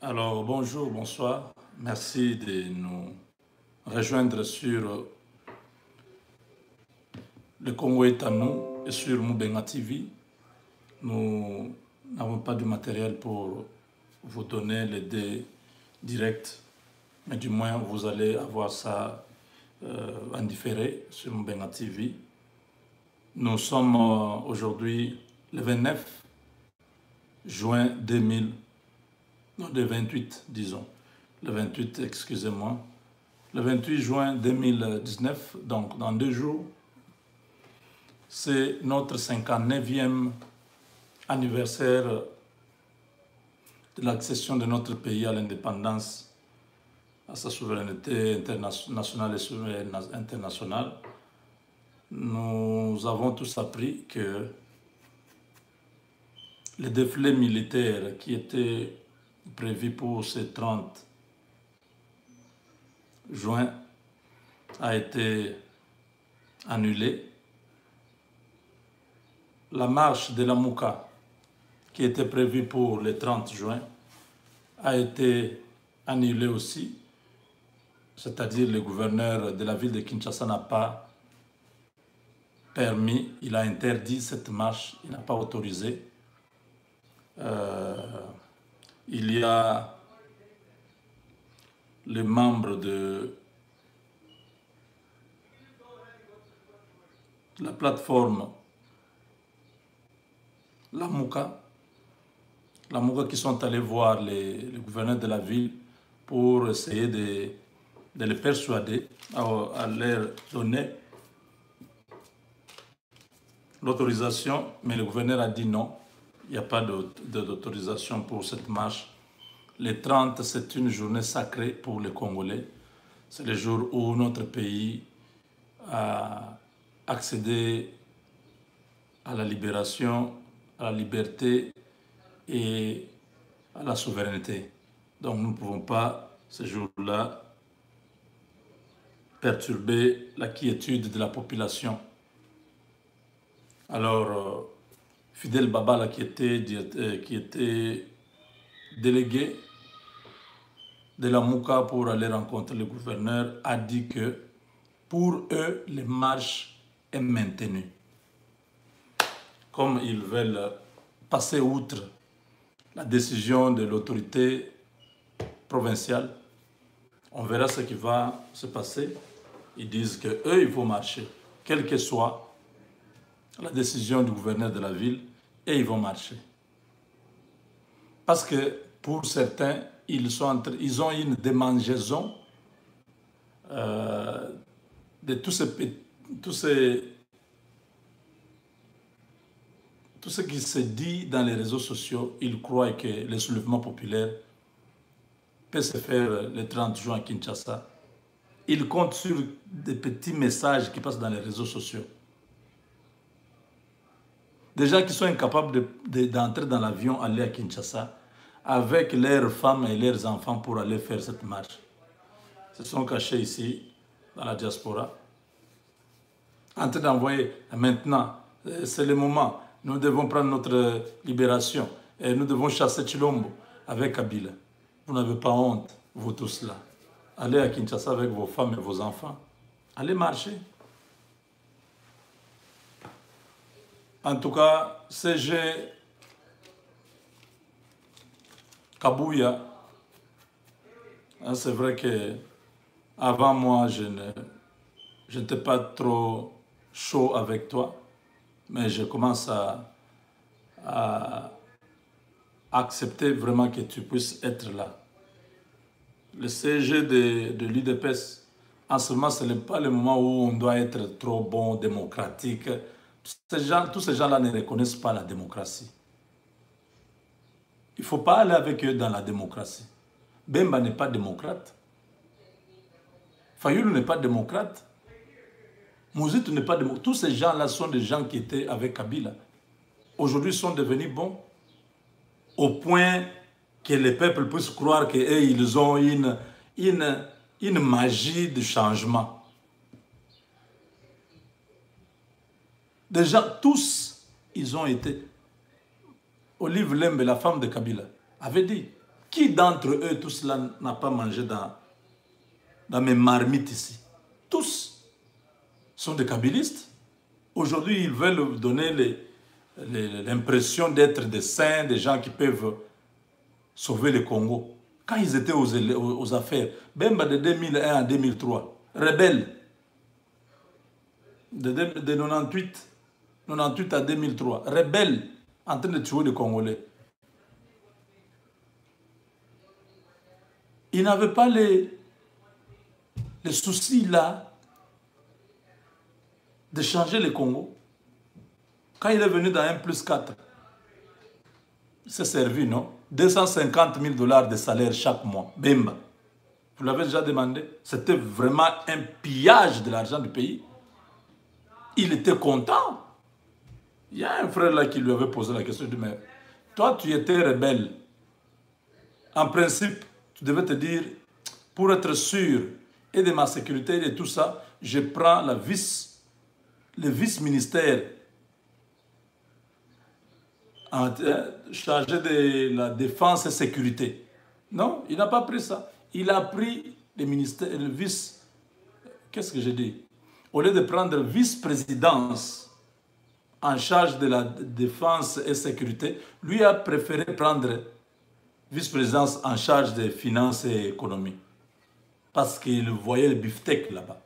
Alors, bonjour, bonsoir. Merci de nous rejoindre sur le Congo est à nous et sur Moubenga TV. Nous n'avons pas de matériel pour vous donner les dés directs, mais du moins vous allez avoir ça en différé sur Moubenga TV. Nous sommes aujourd'hui le 29 juin 2000, non, le 28, disons. Le 28, excusez-moi. Le 28 juin 2019, donc dans 2 jours, c'est notre 59e anniversaire de l'accession de notre pays à l'indépendance, à sa souveraineté nationale et internationale. Nous avons tous appris que le défilé militaire qui était prévu pour ce 30 juin a été annulé. La marche de la Mouka, qui était prévue pour le 30 juin, a été annulée aussi. C'est-à-dire le gouverneur de la ville de Kinshasa n'a pas permis, il a interdit cette marche, il n'a pas autorisé. Il y a les membres de la plateforme La Mouka qui sont allés voir le gouverneur de la ville pour essayer de les persuader à leur donner l'autorisation, mais le gouverneur a dit non, il n'y a pas d'autorisation pour cette marche. Le 30, c'est une journée sacrée pour les Congolais. C'est le jour où notre pays a accédé à la libération, à la liberté et à la souveraineté. Donc nous ne pouvons pas, ce jour-là, perturber la quiétude de la population. Alors, Fidel Babala, qui était délégué de la Mouka pour aller rencontrer le gouverneur, a dit que pour eux, les marches est maintenue. Comme ils veulent passer outre la décision de l'autorité provinciale, on verra ce qui va se passer. Ils disent qu'eux, il faut marcher, quelle que soit la décision du gouverneur de la ville, et ils vont marcher. Parce que pour certains, ils ont une démangeaison de tout ce qui se dit dans les réseaux sociaux. Ils croient que le soulèvement populaire peut se faire le 30 juin à Kinshasa. Ils comptent sur des petits messages qui passent dans les réseaux sociaux. Des gens qui sont incapables d'entrer dans l'avion, aller à Kinshasa, avec leurs femmes et leurs enfants pour aller faire cette marche. Ils se sont cachés ici, dans la diaspora, en train d'envoyer. Maintenant, c'est le moment. Nous devons prendre notre libération. Et nous devons chasser Chilombo avec Kabila. Vous n'avez pas honte, vous tous là. Allez à Kinshasa avec vos femmes et vos enfants. Allez marcher. En tout cas, CG Kabouya, c'est vrai que avant moi, je n'étais pas trop chaud avec toi, mais je commence à accepter vraiment que tu puisses être là. Le CG de l'UDPS, en ce moment, ce n'est pas le moment où on doit être trop bon, démocratique. Tous ces gens-là ne reconnaissent pas la démocratie. Il ne faut pas aller avec eux dans la démocratie. Bemba n'est pas démocrate. Fayoulou n'est pas démocrate. Mouzitou n'est pas démocrate. Tous ces gens-là sont des gens qui étaient avec Kabila. Aujourd'hui, ils sont devenus bons. Au point que les peuples puissent croire qu'ils ont une magie de changement. Déjà, tous, ils ont été... Olive Lembe, la femme de Kabila, avait dit, Qui d'entre eux, tout cela, n'a pas mangé dans mes marmites ici? Tous sont des kabylistes. Aujourd'hui, ils veulent donner l'impression d'être des saints, des gens qui peuvent sauver le Congo. Quand ils étaient aux affaires, Bemba de 2001 à 2003, rebelle, de 98 à 2003, rebelle, en train de tuer les Congolais. Il n'avait pas les soucis là de changer le Congo. Quand il est venu dans 1+4, il s'est servi, non? 250 000 $ de salaire chaque mois. Bemba. Vous l'avez déjà demandé? C'était vraiment un pillage de l'argent du pays. Il était content. Il y a un frère là qui lui avait posé la question. Il dit, mais toi, tu étais rebelle. En principe, tu devais te dire, pour être sûr et de ma sécurité et de tout ça, je prends le vice-ministère chargé de la défense et sécurité. Non, il n'a pas pris ça. Il a pris le ministère, le vice. Qu'est-ce que j'ai dit? Au lieu de prendre vice-présidence en charge de la défense et sécurité, lui a préféré prendre vice-présidence en charge des finances et économie. Parce qu'il voyait le beefsteak là-bas.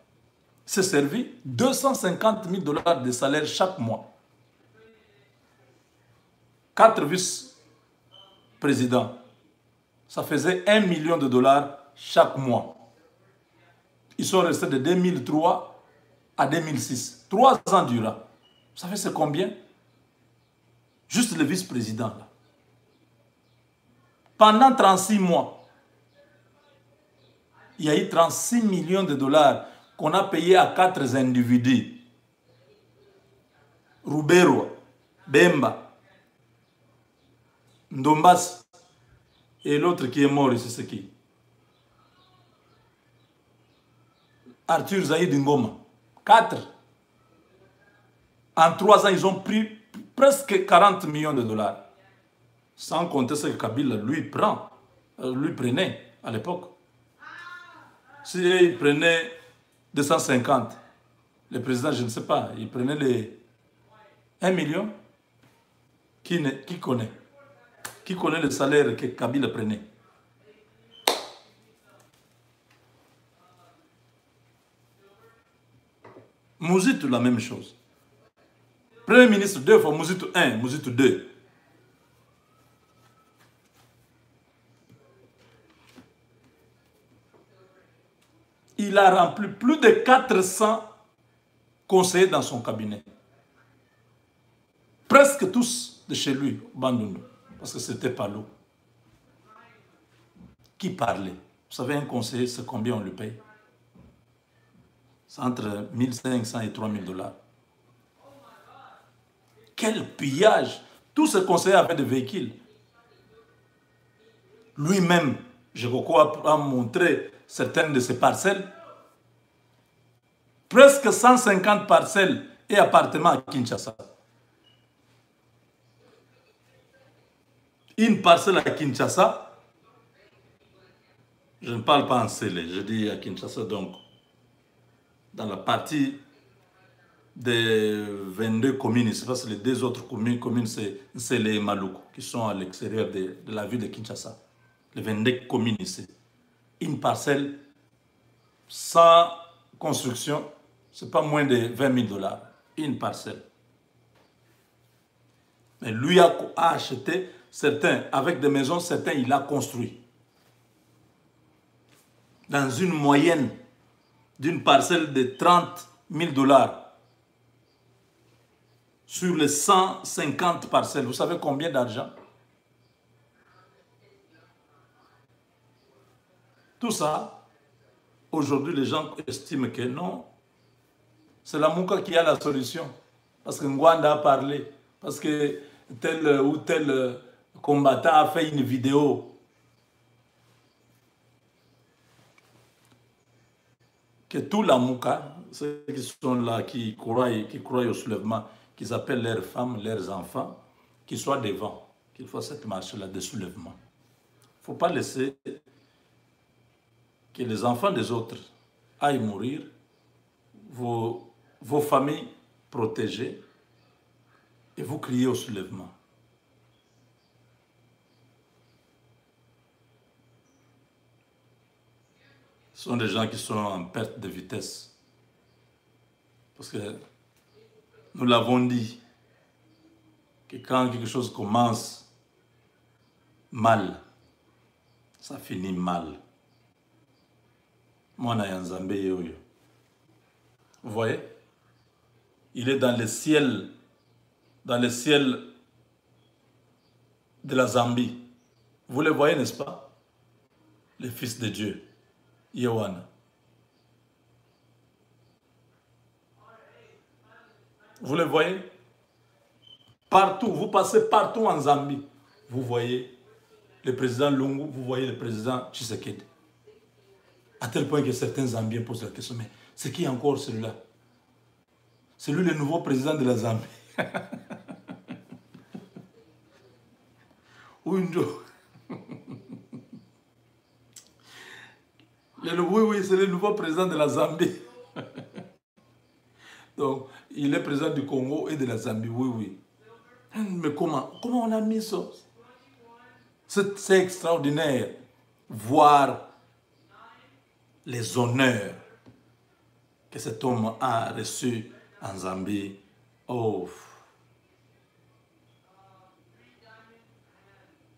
Il s'est servi 250 000 $ de salaire chaque mois. 4 vice-présidents. Ça faisait 1 million de $ chaque mois. Ils sont restés de 2003 à 2006. 3 ans durant. Vous savez c'est combien? Juste le vice-président là. Pendant 36 mois, il y a eu 36 millions de $ qu'on a payé à 4 individus. Rubero, Bemba, Ndombas et l'autre qui est mort ici, c'est qui? Arthur Zahid Ngoma. 4. En 3 ans, ils ont pris presque 40 millions de $. Sans compter ce que Kabila lui prenait à l'époque. S'il prenait 250, le président, je ne sais pas, il prenait les 1 million. Qui connaît? Qui connaît le salaire que Kabila prenait? Mouzitou, la même chose. Premier ministre 2 fois, Mouzitou 1, Mouzitou 2. Il a rempli plus de 400 conseillers dans son cabinet. Presque tous de chez lui, Bandundu, parce que c'était pas l'eau. Qui parlait? Vous savez, un conseiller, c'est combien on le paye? C'est entre 1500 et 3000 $. Quel pillage! Tous ces conseillers avaient des véhicules. Lui-même, Jekoko a montré certaines de ses parcelles. Presque 150 parcelles et appartements à Kinshasa. Une parcelle à Kinshasa, je ne parle pas en Sélé, je dis à Kinshasa donc, dans la partie des 22 communes, ici, parce que les 2 autres communes c'est les Maluku, qui sont à l'extérieur de la ville de Kinshasa. Les 22 communes ici. Une parcelle sans construction, c'est pas moins de 20 000 $. Une parcelle. Mais lui a acheté certains, avec des maisons, certains il a construit. Dans une moyenne d'une parcelle de 30 000 $. Sur les 150 parcelles, vous savez combien d'argent? Tout ça, aujourd'hui, les gens estiment que non, c'est la Mouka qui a la solution. Parce que Ngwanda a parlé, parce que tel ou tel combattant a fait une vidéo. Que tout la Mouka, ceux qui sont là, qui croient au soulèvement, qu'ils appellent leurs femmes, leurs enfants, qu'ils soient devant, qu'ils fassent cette marche-là de soulèvement. ne faut pas laisser que les enfants des autres aillent mourir, vos familles protégées, et vous criez au soulèvement. Ce sont des gens qui sont en perte de vitesse. Parce que nous l'avons dit, que quand quelque chose commence mal, ça finit mal. Mwana ya Nzambe yoyo. Vous voyez? Il est dans le ciel de la Zambie. Vous le voyez, n'est-ce pas? Le Fils de Dieu, Yohana. Vous le voyez? Partout, vous passez partout en Zambie. Vous voyez le président Lungu, vous voyez le président Tshisekedi. À tel point que certains Zambiens posent la question, mais c'est qui encore celui-là? C'est lui le nouveau président de la Zambie. Undo. Oui, c'est le nouveau président de la Zambie. Donc, il est président du Congo et de la Zambie, oui. Mais comment on a mis ça? C'est extraordinaire. Voir les honneurs que cet homme a reçus en Zambie. Oh.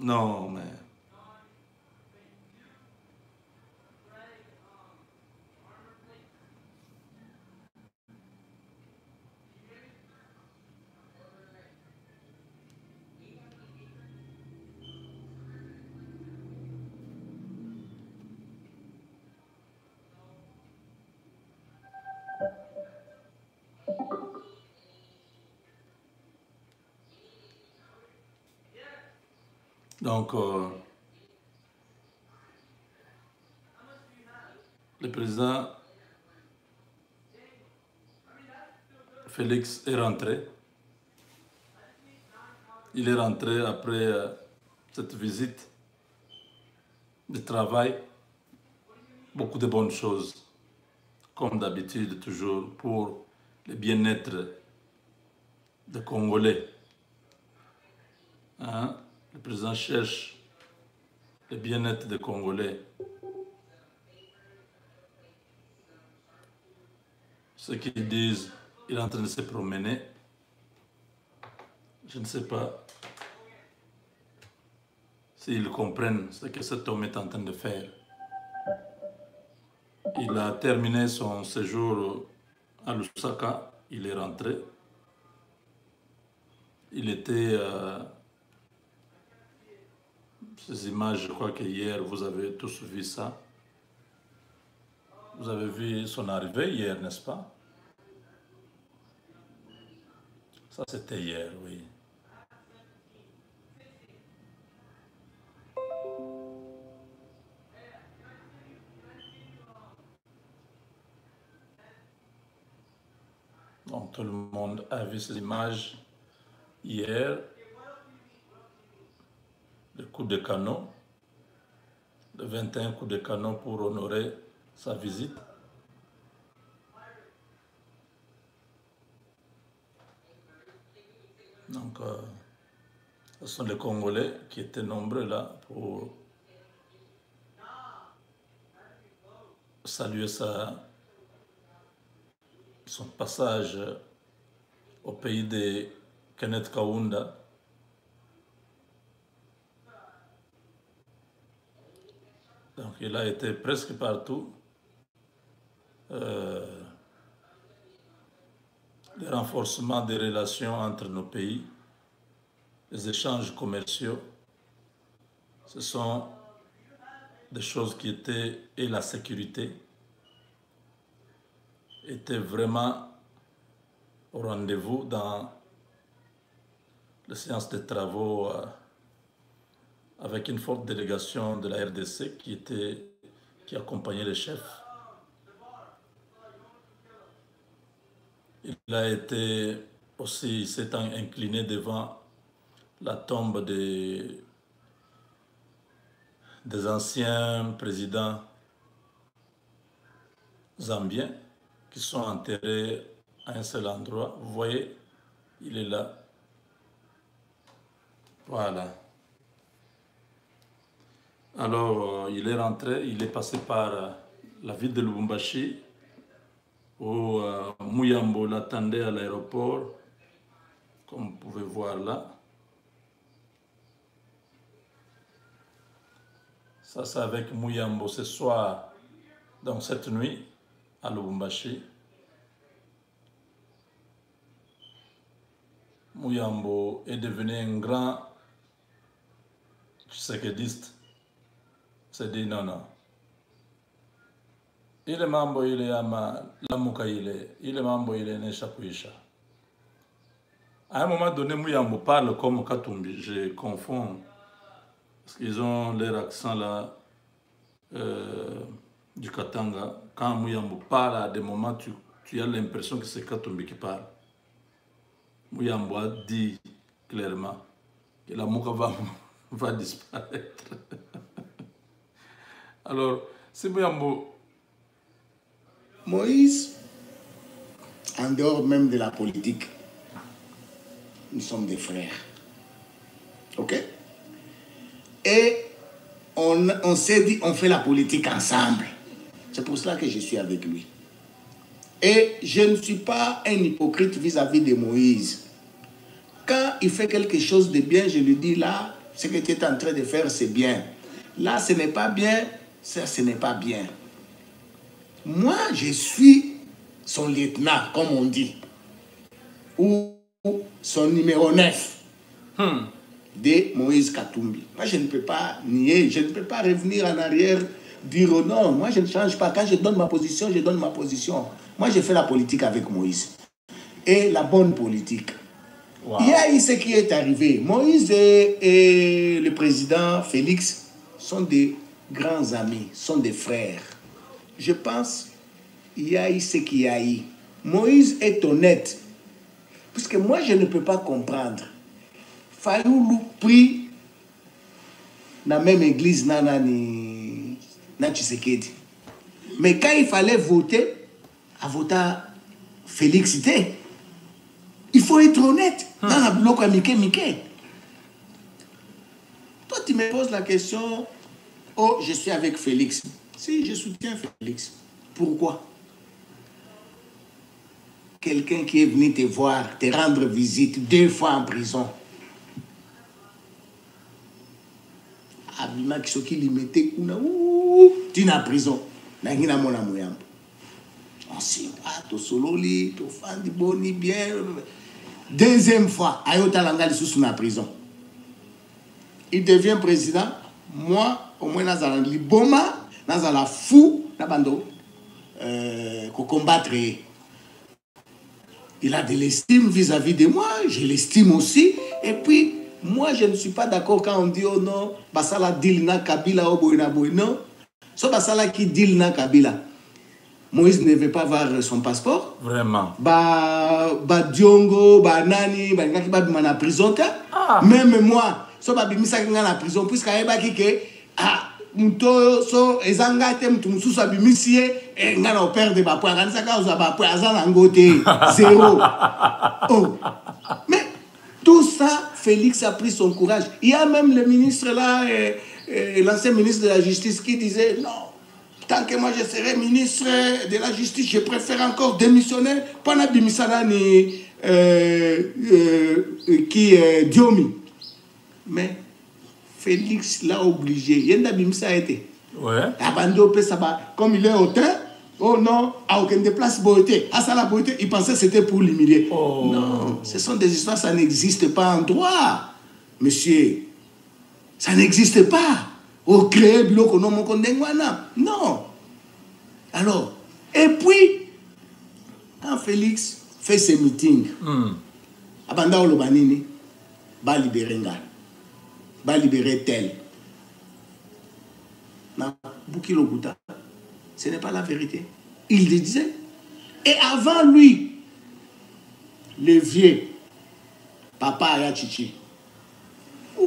Non, mais... Donc, le président Félix est rentré. Il est rentré après cette visite de travail. Beaucoup de bonnes choses, comme d'habitude, toujours pour le bien-être des Congolais. Hein? Le président cherche le bien-être des Congolais. Ceux qui disent qu'il est en train de se promener, je ne sais pas s'ils comprennent ce que cet homme est en train de faire. Il a terminé son séjour à Lusaka, il est rentré. Il était... ces images, je crois que hier, vous avez tous vu ça. Vous avez vu son arrivée hier, n'est-ce pas? Ça, c'était hier, oui. Donc, tout le monde a vu ces images hier. Le coup de canon, le 21 coups de canon pour honorer sa visite. Donc, ce sont les Congolais qui étaient nombreux là pour saluer son passage au pays de Kenneth Kaunda. Donc, il a été presque partout. Le renforcement des relations entre nos pays, les échanges commerciaux, ce sont des choses qui étaient, et la sécurité, étaient vraiment au rendez-vous dans les séances de travaux avec une forte délégation de la RDC qui accompagnait les chefs. Il a été aussi, s'étant incliné devant la tombe de des anciens présidents zambiens qui sont enterrés à un seul endroit. Vous voyez, il est là. Voilà. Alors, il est rentré, il est passé par la ville de Lubumbashi, où Muyambo l'attendait à l'aéroport, comme vous pouvez voir là. Ça, c'est avec Muyambo ce soir, donc cette nuit, à Lubumbashi. Muyambo est devenu un grand tshisekidiste. C'est dit non, non. Il est mambo, il est ama, lamuka il est mambo, il est nesha kuisha. À un moment donné, Muyambo parle comme Katumbi, je confonds, parce qu'ils ont leur accent là, du Katanga. Quand Muyambo parle, à des moments, tu as l'impression que c'est Katumbi qui parle. Muyambo a dit clairement que la Mouka va disparaître. Alors, c'est Muyambo. Moïse, en dehors même de la politique, nous sommes des frères. Ok? Et on s'est dit, on fait la politique ensemble. C'est pour cela que je suis avec lui. Et je ne suis pas un hypocrite vis-à-vis de Moïse. Quand il fait quelque chose de bien, je lui dis là, ce que tu es en train de faire, c'est bien. Là, ce n'est pas bien, ça, ce n'est pas bien. Moi, je suis son lieutenant, comme on dit, ou son numéro 9 de Moïse Katumbi. Moi, je ne peux pas nier, je ne peux pas revenir en arrière, dire oh non, moi je ne change pas. Quand je donne ma position, je donne ma position. Moi, je fais la politique avec Moïse. Et la bonne politique. Wow. Il y a eu ce qui est arrivé. Moïse et le président Félix sont des grands amis, sont des frères. Je pense qu'il y a eu ce qu'il y a eu. Moïse est honnête. Puisque moi, je ne peux pas comprendre. Fayoulou prie dans la même église, na Tshisekedi. Mais quand il fallait voter, à voter Félix, il faut être honnête. Dans la bloc à Mickey. Toi, tu me poses la question, oh, je suis avec Félix. Si, je soutiens Félix. Pourquoi? Quelqu'un qui est venu te voir, te rendre visite 2 fois en prison. Abima qui lui mettait tu es en prison. Nangina mona moyambo. On s'y va, to sololi, to fandi boni bien. Deuxième fois, Ayota Langali sous la prison. Il devient président. Moi, au moins, dans la liboma, dans la fou, nabando, combattre. Il a de l'estime vis-à-vis de moi, je l'estime aussi. Et puis, moi, je ne suis pas d'accord quand on dit, oh non, basala deal na Kabila, oh boy na boy. Non. So basala qui deal na Kabila. Moïse ne veut pas voir son passeport. Vraiment. Diongo, nani, ngaki ba bima na prison ta. Même moi, so ba bimisa nga na prison puisque ayeba ki ke mto so ezangate mtu mususu abimisie nga na perdre ba point kanisa ka oza ba point azana ngote 0. Oh. Mais tout ça, Félix a pris son courage. Il y a même le ministre là, l'ancien ministre de la Justice qui disait non. Tant que moi je serai ministre de la Justice, je préfère encore démissionner. Pana bimisana ni qui Diomi. Mais Félix l'a obligé. Yenda bimisa a été. Ouais. Abando comme il est hautain. Oh non, à aucun déplace beauté. À ça la beauté, il pensait que c'était pour l'humilier. Oh. Non, ce sont des histoires, ça n'existe pas en droit. Monsieur, ça n'existe pas. Au créer bloc non mon condengwana. Non. Alors, et puis, quand Félix fait ses meetings, Abanda Olobanini, va libérer Ngal, va libérer tel. Boukilo Bouta, ce n'est pas la vérité. Il le disait. Et avant lui, le vieux Papa Ayachichi.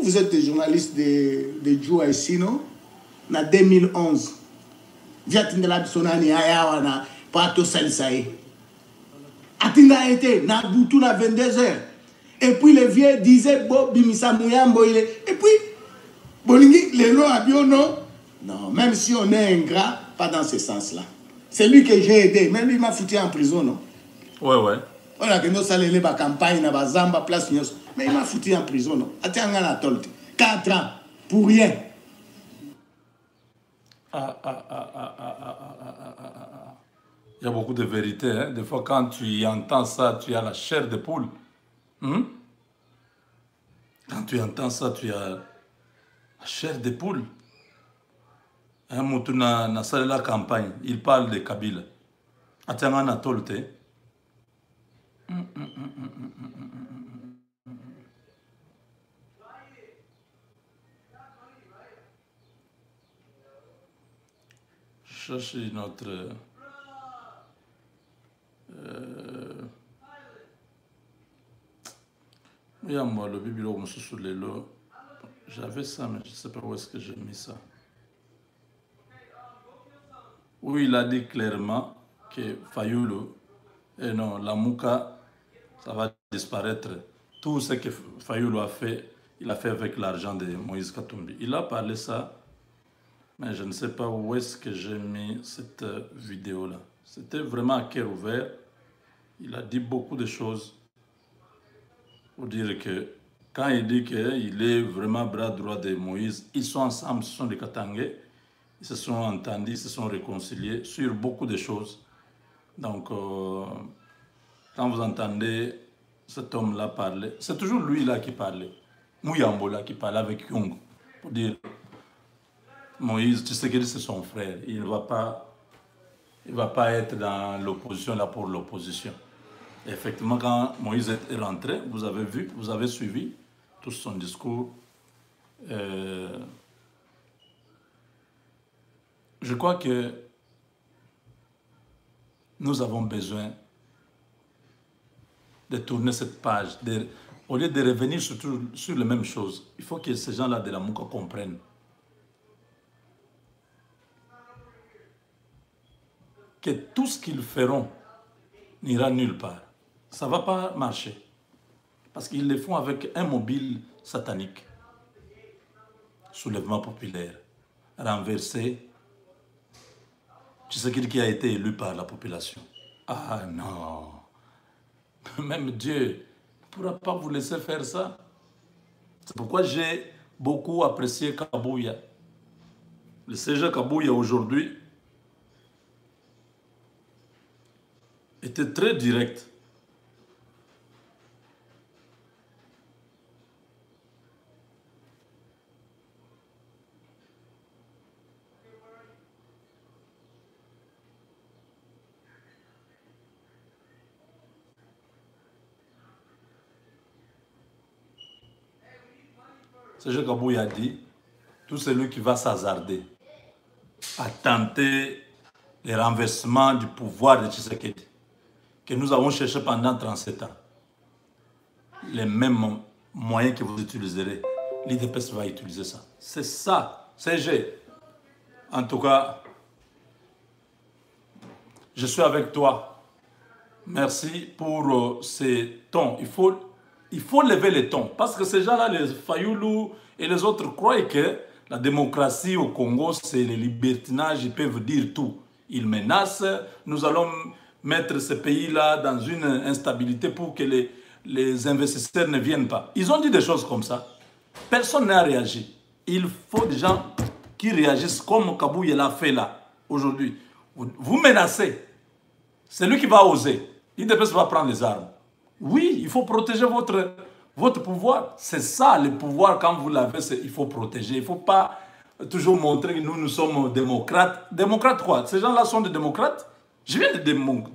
Vous êtes des journalistes de Djoua ici, non? en 2011. Viatindela Bisonani Ayawana, Pato Salisae. Atinga été, na Boutou na 22h. Et puis le vieux disait, Bo Bimisa Mouyambo, il est. Et puis, Bolingi, les noms à Biono. Non, même si on est ingrat, pas dans ce sens-là. C'est lui que j'ai aidé. Même lui m'a foutu en prison, non? Ouais, ouais. On a que nous saluons la campagne, na Zamba, place Nyos. Mais il m'a foutu en prison, non? Attends, on a 4 ans, pour rien. Il y a beaucoup de vérité. Hein? Des fois, quand tu entends ça, tu as la chair de poule. Quand tu entends ça, tu as la chair de poule. Un moutou na salle la campagne, il parle de Kabila. Attends, on a tolte. Cherchez notre... moi, le bibilo, j'avais ça, mais je ne sais pas où est-ce que j'ai mis ça. Oui, il a dit clairement que Fayulu, et non, la Mouka, ça va disparaître. Tout ce que Fayulu a fait, il a fait avec l'argent de Moïse Katumbi. Il a parlé ça, mais je ne sais pas où est-ce que j'ai mis cette vidéo-là. C'était vraiment à cœur ouvert. Il a dit beaucoup de choses pour dire que quand il dit qu'il est vraiment bras droit de Moïse, ils sont ensemble, ce sont des Katangais, ils se sont entendus, ils se sont réconciliés sur beaucoup de choses. Donc, quand vous entendez cet homme-là parler, c'est toujours lui-là qui parlait, Mouyambola qui parlait avec Young, pour dire, Moïse, tu sais que c'est son frère, il ne va pas être dans l'opposition là pour l'opposition. Effectivement, quand Moïse est rentré, vous avez vu, vous avez suivi tout son discours. Je crois que nous avons besoin de tourner cette page. Au lieu de revenir sur les mêmes choses, il faut que ces gens-là de la Mouka comprennent que tout ce qu'ils feront n'ira nulle part. Ça ne va pas marcher. Parce qu'ils le font avec un mobile satanique. Soulèvement populaire. Renversé. Tu sais qui a été élu par la population. Ah non. Même Dieu ne pourra pas vous laisser faire ça. C'est pourquoi j'ai beaucoup apprécié Kabouya. Le CG Kabouya aujourd'hui était très direct. CG Kabouya a dit, tout celui qui va s'hasarder à tenter le renversement du pouvoir de Tshisekedi, que nous avons cherché pendant 37 ans, les mêmes moyens que vous utiliserez, l'IDPS va utiliser ça. C'est ça, CG. En tout cas, je suis avec toi. Merci pour ces tons. Il faut lever les tons. Parce que ces gens-là, les Fayoulou et les autres, croient que la démocratie au Congo, c'est le libertinage, ils peuvent dire tout. Ils menacent, nous allons mettre ce pays-là dans une instabilité pour que les investisseurs ne viennent pas. Ils ont dit des choses comme ça. Personne n'a réagi. Il faut des gens qui réagissent comme Kabouya l'a fait là, aujourd'hui. Vous menacez. C'est lui qui va oser. L'IDPS va prendre les armes. Oui, il faut protéger votre pouvoir. C'est ça, le pouvoir, quand vous l'avez, il faut protéger. Il ne faut pas toujours montrer que nous sommes démocrates. Démocrates quoi? Ces gens-là sont des démocrates? Je viens de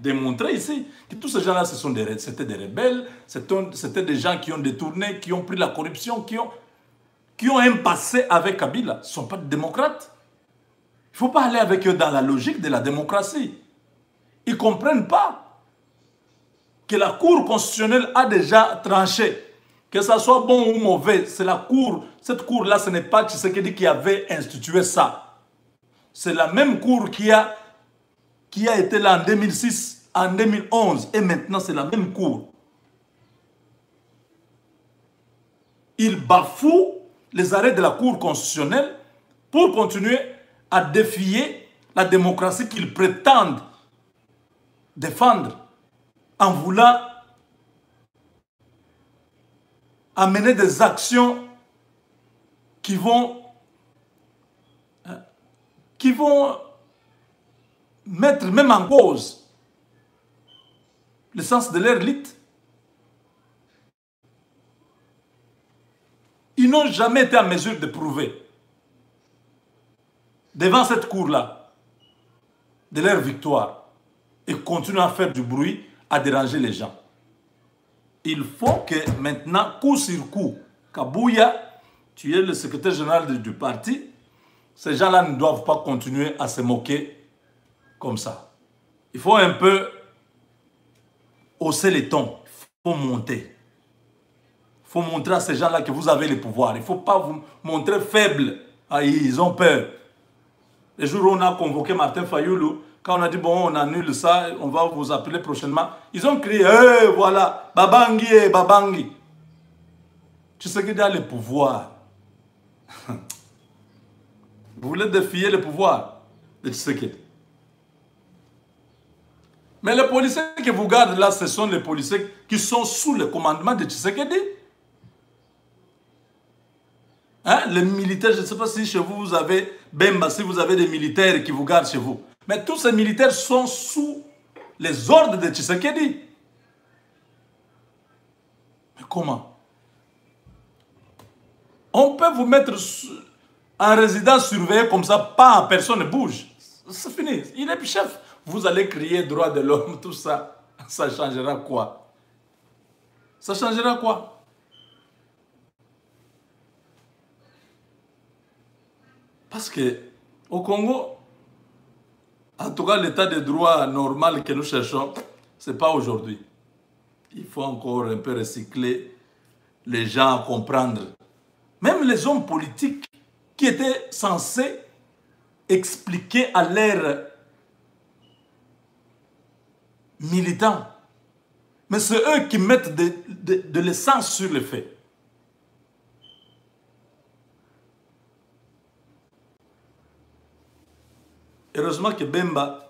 démontrer ici que tous ces gens-là, c'était des rebelles, c'était des gens qui ont détourné, qui ont pris la corruption, qui ont un passé avec Kabila. Ce ne sont pas des démocrates. Il ne faut pas aller avec eux dans la logique de la démocratie. Ils ne comprennent pas que la Cour constitutionnelle a déjà tranché. Que ça soit bon ou mauvais, c'est la Cour. Cette Cour-là, ce n'est pas Tshisekedi qui avait institué ça. C'est la même cour qui a été là en 2006, en 2011, et maintenant c'est la même cour. Il bafoue les arrêts de la Cour constitutionnelle pour continuer à défier la démocratie qu'ils prétendent défendre en voulant amener des actions qui vont mettre même en cause le sens de leur élite. Ils n'ont jamais été en mesure de prouver devant cette cour-là de leur victoire et continuent à faire du bruit, à déranger les gens. Il faut que maintenant, coup sur coup, Kabouya, tu es le secrétaire général du parti, ces gens-là ne doivent pas continuer à se moquer comme ça. Il faut un peu hausser les tons, il faut monter. Il faut montrer à ces gens-là que vous avez le pouvoir. Il ne faut pas vous montrer faible. Ah, ils ont peur. Le jour où on a convoqué Martin Fayoulou, quand on a dit, bon, on annule ça, on va vous appeler prochainement, ils ont crié, hey, voilà, Babangi, Babangi. Tu sais qu'il y a le pouvoir. Vous voulez défier le pouvoir de Tshisekedi. Mais les policiers que vous gardez là, ce sont les policiers qui sont sous le commandement de Tshisekedi. Hein? Les militaires, je ne sais pas si chez vous, vous avez Bemba, si vous avez des militaires qui vous gardent chez vous. Mais tous ces militaires sont sous les ordres de Tshisekedi. Mais comment? On peut vous mettre en résidence surveillée comme ça, pas personne ne bouge. C'est fini. Il est chef. Vous allez crier droit de l'homme, tout ça. Ça changera quoi? Ça changera quoi? Parce que au Congo, en tout cas, l'état de droit normal que nous cherchons, ce n'est pas aujourd'hui. Il faut encore un peu recycler les gens à comprendre. Même les hommes politiques qui étaient censés expliquer à leurs militants. Mais c'est eux qui mettent de l'essence sur les faits. Heureusement que Bemba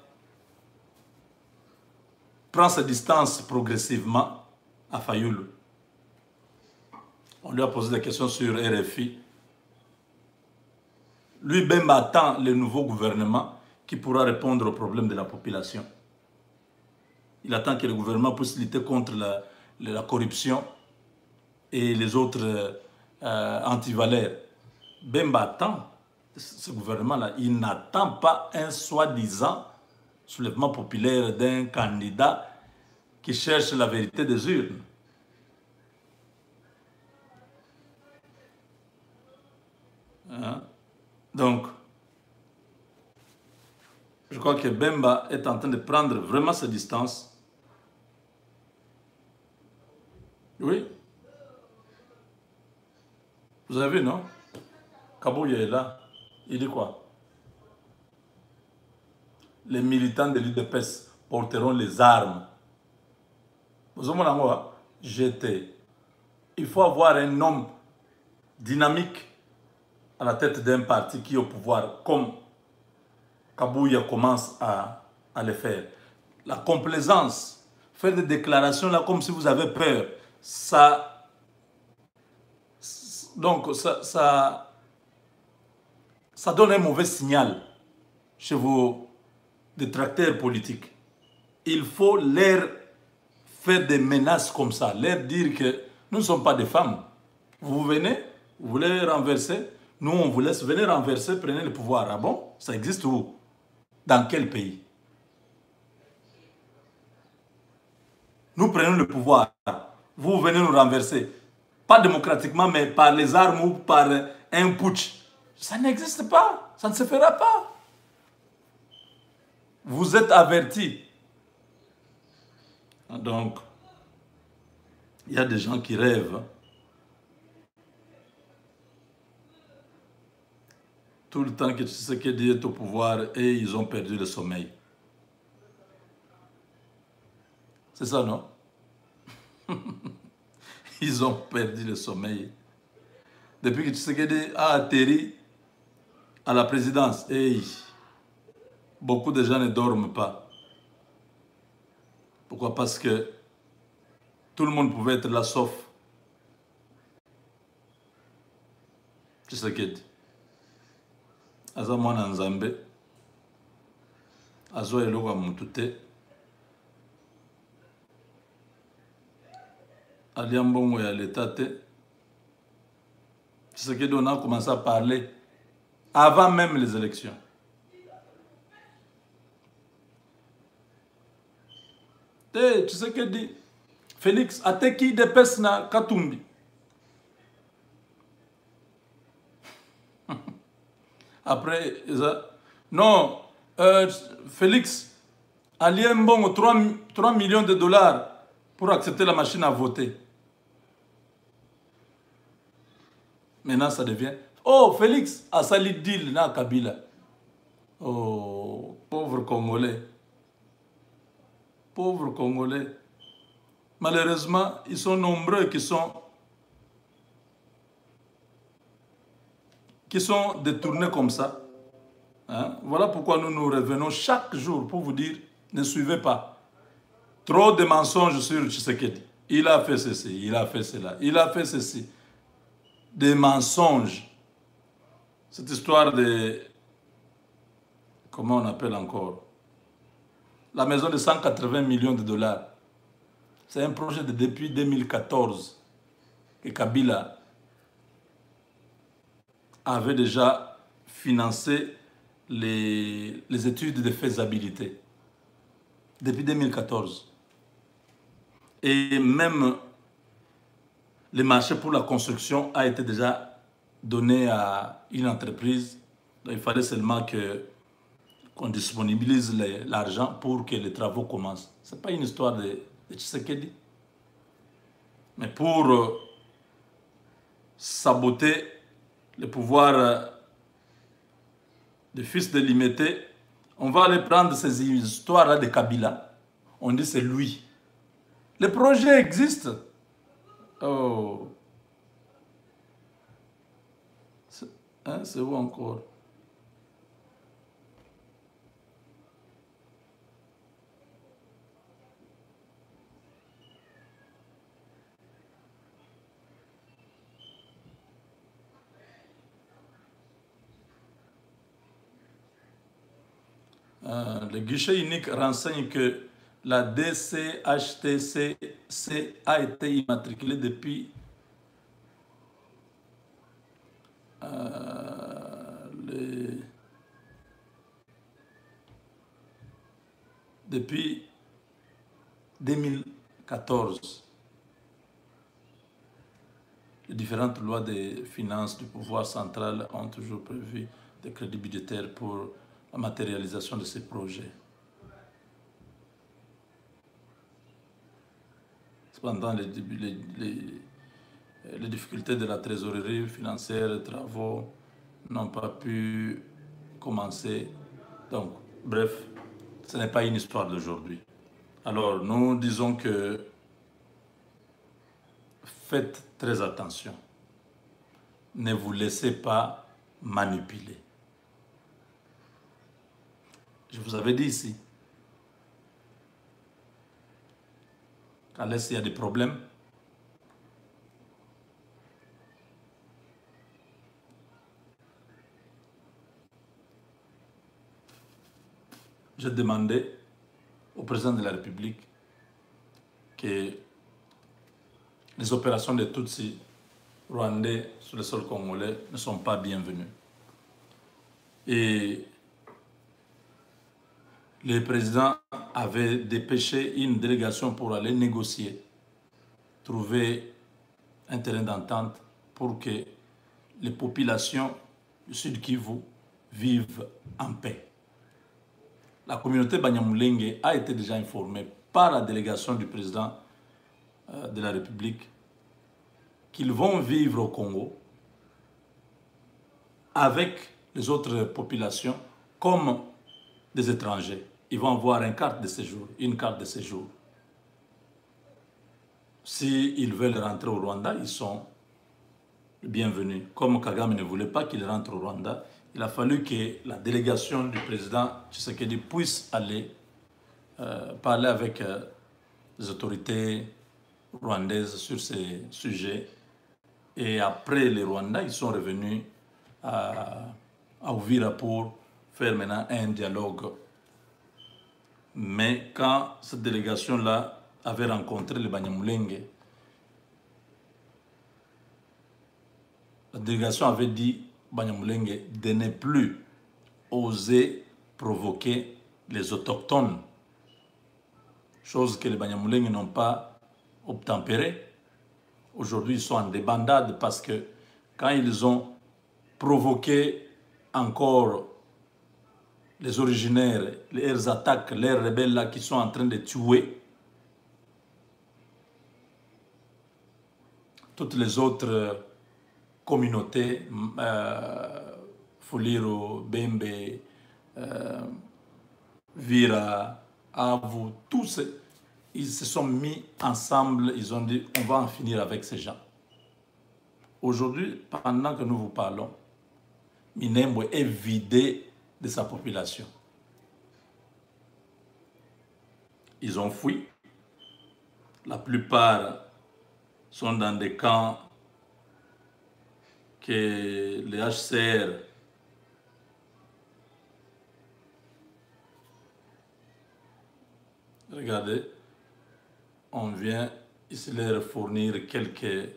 prend sa distance progressivement à Fayoulou. On lui a posé des questions sur RFI. Lui, Bemba attend le nouveau gouvernement qui pourra répondre aux problèmes de la population. Il attend que le gouvernement puisse lutter contre la corruption et les autres antivaleurs. Bemba attend ce gouvernement-là. Il n'attend pas un soi-disant soulèvement populaire d'un candidat qui cherche la vérité des urnes. Hein? Donc, je crois que Bemba est en train de prendre vraiment ses distances. Oui. Vous avez vu, non? Kabouya est là. Il dit quoi? Les militants de l'UDPS porteront les armes. Vous avez jeté. Il faut avoir un homme dynamique à la tête d'un parti qui est au pouvoir, comme Kabouya commence à le faire. La complaisance, faire des déclarations là comme si vous avez peur, ça donne un mauvais signal chez vos détracteurs politiques. Il faut leur faire des menaces comme ça, leur dire que nous ne sommes pas des femmes. Vous venez, vous voulez renverser, nous on vous laisse venir renverser, prenez le pouvoir. Ah bon? Ça existe où? Dans quel pays? Nous prenons le pouvoir, vous venez nous renverser. Pas démocratiquement, mais par les armes ou par un putsch. Ça n'existe pas, ça ne se fera pas. Vous êtes avertis. Donc, il y a des gens qui rêvent. tout le temps que Tshisekedi est au pouvoir et ils ont perdu le sommeil. C'est ça, non? Ils ont perdu le sommeil. Depuis que Tshisekedi a atterri à la présidence, et beaucoup de gens ne dorment pas. Pourquoi? Parce que tout le monde pouvait être là sauf Tshisekedi. Aza mwana nzambe, azwa eloko ya mutu te, alia mbongo ya l'État te. Tshisekedi, on a commencé à parler avant même les élections. Tshisekedi, Félix, ateki depes na Katumbi. Après, non, Félix, allié mbongo 3 millions de dollars pour accepter la machine à voter. Maintenant, ça devient... Oh, Félix a sali deal na Kabila. Oh, pauvre Congolais. Pauvres Congolais. Malheureusement, ils sont nombreux qui sont détournés comme ça. Hein? Voilà pourquoi nous nous revenons chaque jour pour vous dire, ne suivez pas. Trop de mensonges sur Tshisekedi. Il a fait ceci, il a fait cela, il a fait ceci. Des mensonges. Cette histoire de... Comment on appelle encore? La maison de 180 millions de dollars. C'est un projet de depuis 2014 que Kabila avait déjà financé les études de faisabilité. Depuis 2014. Et même le marché pour la construction a été déjà donné à une entreprise. Donc, il fallait seulement qu'on disponibilise l'argent pour que les travaux commencent. Ce n'est pas une histoire de Tshisekedi. Mais pour saboter le pouvoir des fils de Limité, on va aller prendre ces histoires-là de Kabila. On dit c'est lui. Le projet existe. Oh. C'est où encore? Le guichet unique renseigne que la DCHTCC a été immatriculée depuis depuis 2014. Les différentes lois des finances du pouvoir central ont toujours prévu des crédits budgétaires pour la matérialisation de ces projets. Cependant, les difficultés de la trésorerie financière, les travaux n'ont pas pu commencer. Donc, bref, ce n'est pas une histoire d'aujourd'hui. Alors, nous disons que faites très attention. Ne vous laissez pas manipuler. Je vous avais dit ici, qu'à l'Est, il y a des problèmes. J'ai demandé au président de la République que les opérations de Tutsis rwandais sur le sol congolais ne sont pas bienvenues. Et le président avait dépêché une délégation pour aller négocier, trouver un terrain d'entente pour que les populations du Sud Kivu vivent en paix. La communauté Banyamulenge a été déjà informée par la délégation du président de la République qu'ils vont vivre au Congo avec les autres populations comme des étrangers. Ils vont avoir une carte de séjour, S'ils veulent rentrer au Rwanda, ils sont bienvenus. Comme Kagame ne voulait pas qu'ils rentrent au Rwanda, il a fallu que la délégation du président Tshisekedi puisse aller parler avec les autorités rwandaises sur ces sujets. Et après les Rwandais, ils sont revenus à Uvira pour faire maintenant un dialogue. Mais quand cette délégation-là avait rencontré les Banyamulenge, la délégation avait dit Banyamulenge de ne plus oser provoquer les autochtones, chose que les Banyamulenge n'ont pas obtempéré. Aujourd'hui, ils sont en débandade parce que quand ils ont provoqué encore les originaires, leurs attaques, les rebelles là qui sont en train de tuer toutes les autres communautés, Fuliro, Bembe, Vira, Avu, tous, ils se sont mis ensemble, ils ont dit on va en finir avec ces gens. Aujourd'hui, pendant que nous vous parlons, Minembwe est vidé de sa population. Ils ont fui. La plupart sont dans des camps que les HCR regardez, on vient ici leur fournir quelques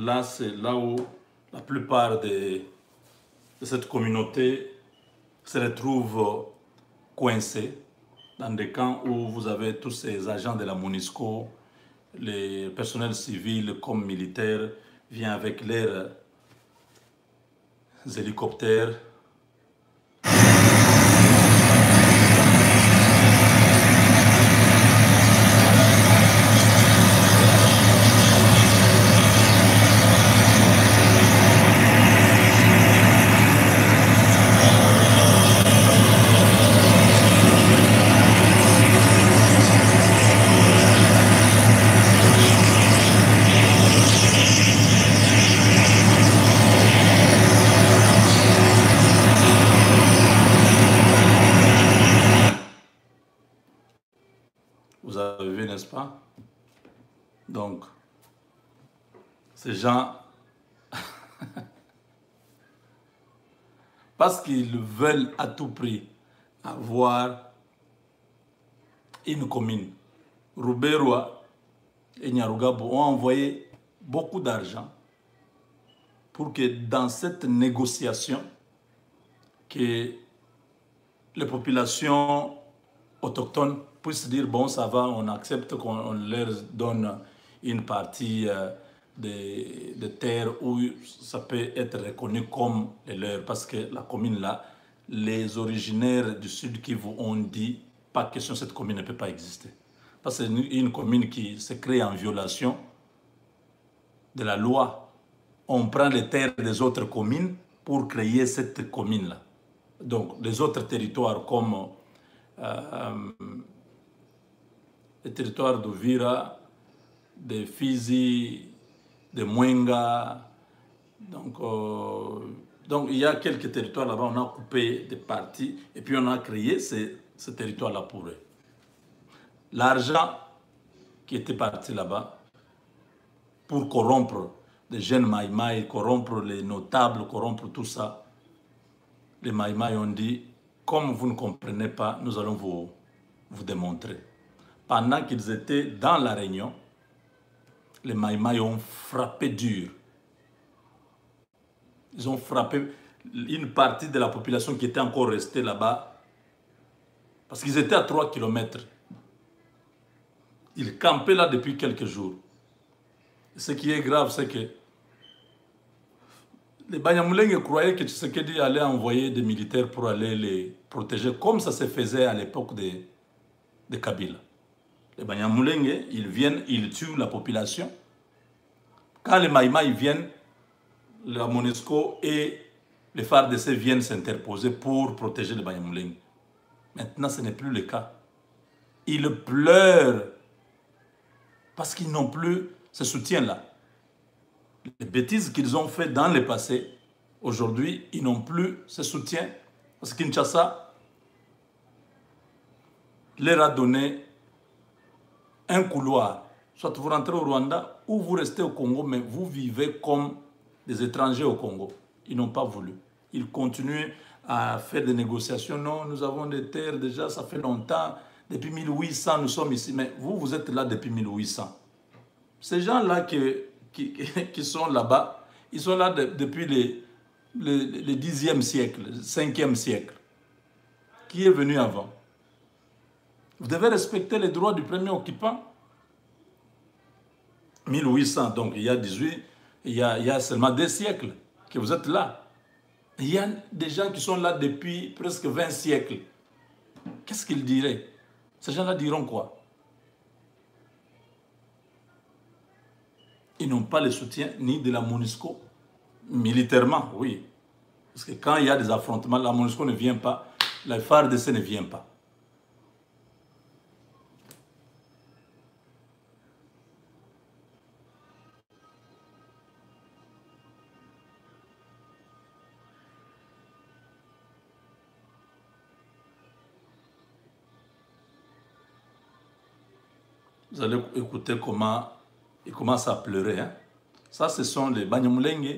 là, c'est là où la plupart de cette communauté se retrouve coincée dans des camps où vous avez tous ces agents de la MONUSCO, les personnels civils comme militaires, viennent avec leurs hélicoptères. Vous avez vu, n'est-ce pas? Donc, ces gens, parce qu'ils veulent à tout prix avoir une commune, Ruberwa et Nyarugabo ont envoyé beaucoup d'argent pour que dans cette négociation, que les populations autochtones puissent dire bon, ça va, on accepte qu'on leur donne une partie de terre où ça peut être reconnu comme leur, parce que la commune là, les originaires du Sud qui vous ont dit pas question, cette commune ne peut pas exister. Parce que c'est une commune qui se crée en violation de la loi. On prend les terres des autres communes pour créer cette commune là. Donc les autres territoires comme les territoires d'Uvira, de Fizi, de Mwenga. Donc il y a quelques territoires là-bas, on a coupé des parties et puis on a créé ce territoire-là pour eux. L'argent qui était parti là-bas pour corrompre des jeunes Maïmaï, corrompre les notables, corrompre tout ça, les Maïmaï ont dit, comme vous ne comprenez pas, nous allons vous démontrer. Pendant qu'ils étaient dans la réunion, les Maïmaï ont frappé dur. Ils ont frappé une partie de la population qui était encore restée là-bas. Parce qu'ils étaient à 3 kilomètres. Ils campaient là depuis quelques jours. Ce qui est grave, c'est que les Banyamulenge croyaient que Tshisekedi allait envoyer des militaires pour aller les protéger, comme ça se faisait à l'époque de Kabila. Les Banyamulenge, ils viennent, ils tuent la population. Quand les Maïmaï viennent, la MONUSCO et les FARDC viennent s'interposer pour protéger les Banyamulenge. Maintenant, ce n'est plus le cas. Ils pleurent parce qu'ils n'ont plus ce soutien-là. Les bêtises qu'ils ont faites dans le passé, aujourd'hui, ils n'ont plus ce soutien. Parce que Kinshasa leur a donné un couloir. Soit vous rentrez au Rwanda ou vous restez au Congo, mais vous vivez comme des étrangers au Congo. Ils n'ont pas voulu. Ils continuent à faire des négociations. Non, nous avons des terres déjà, ça fait longtemps. Depuis 1800, nous sommes ici. Mais vous, vous êtes là depuis 1800. Ces gens-là qui sont là-bas, ils sont là depuis le 10e siècle, le 5e siècle. Qui est venu avant? Vous devez respecter les droits du premier occupant. 1800, donc il y a 18, il y a seulement 2 siècles que vous êtes là. Il y a des gens qui sont là depuis presque 20 siècles. Qu'est-ce qu'ils diraient? Ces gens-là diront quoi? Ils n'ont pas le soutien ni de la MONUSCO, militairement, oui. Parce que quand il y a des affrontements, la MONUSCO ne vient pas, la FARDC ne vient pas. Vous allez écouter comment il commence à pleurer. Hein? Ça, ce sont les Banyamulenge,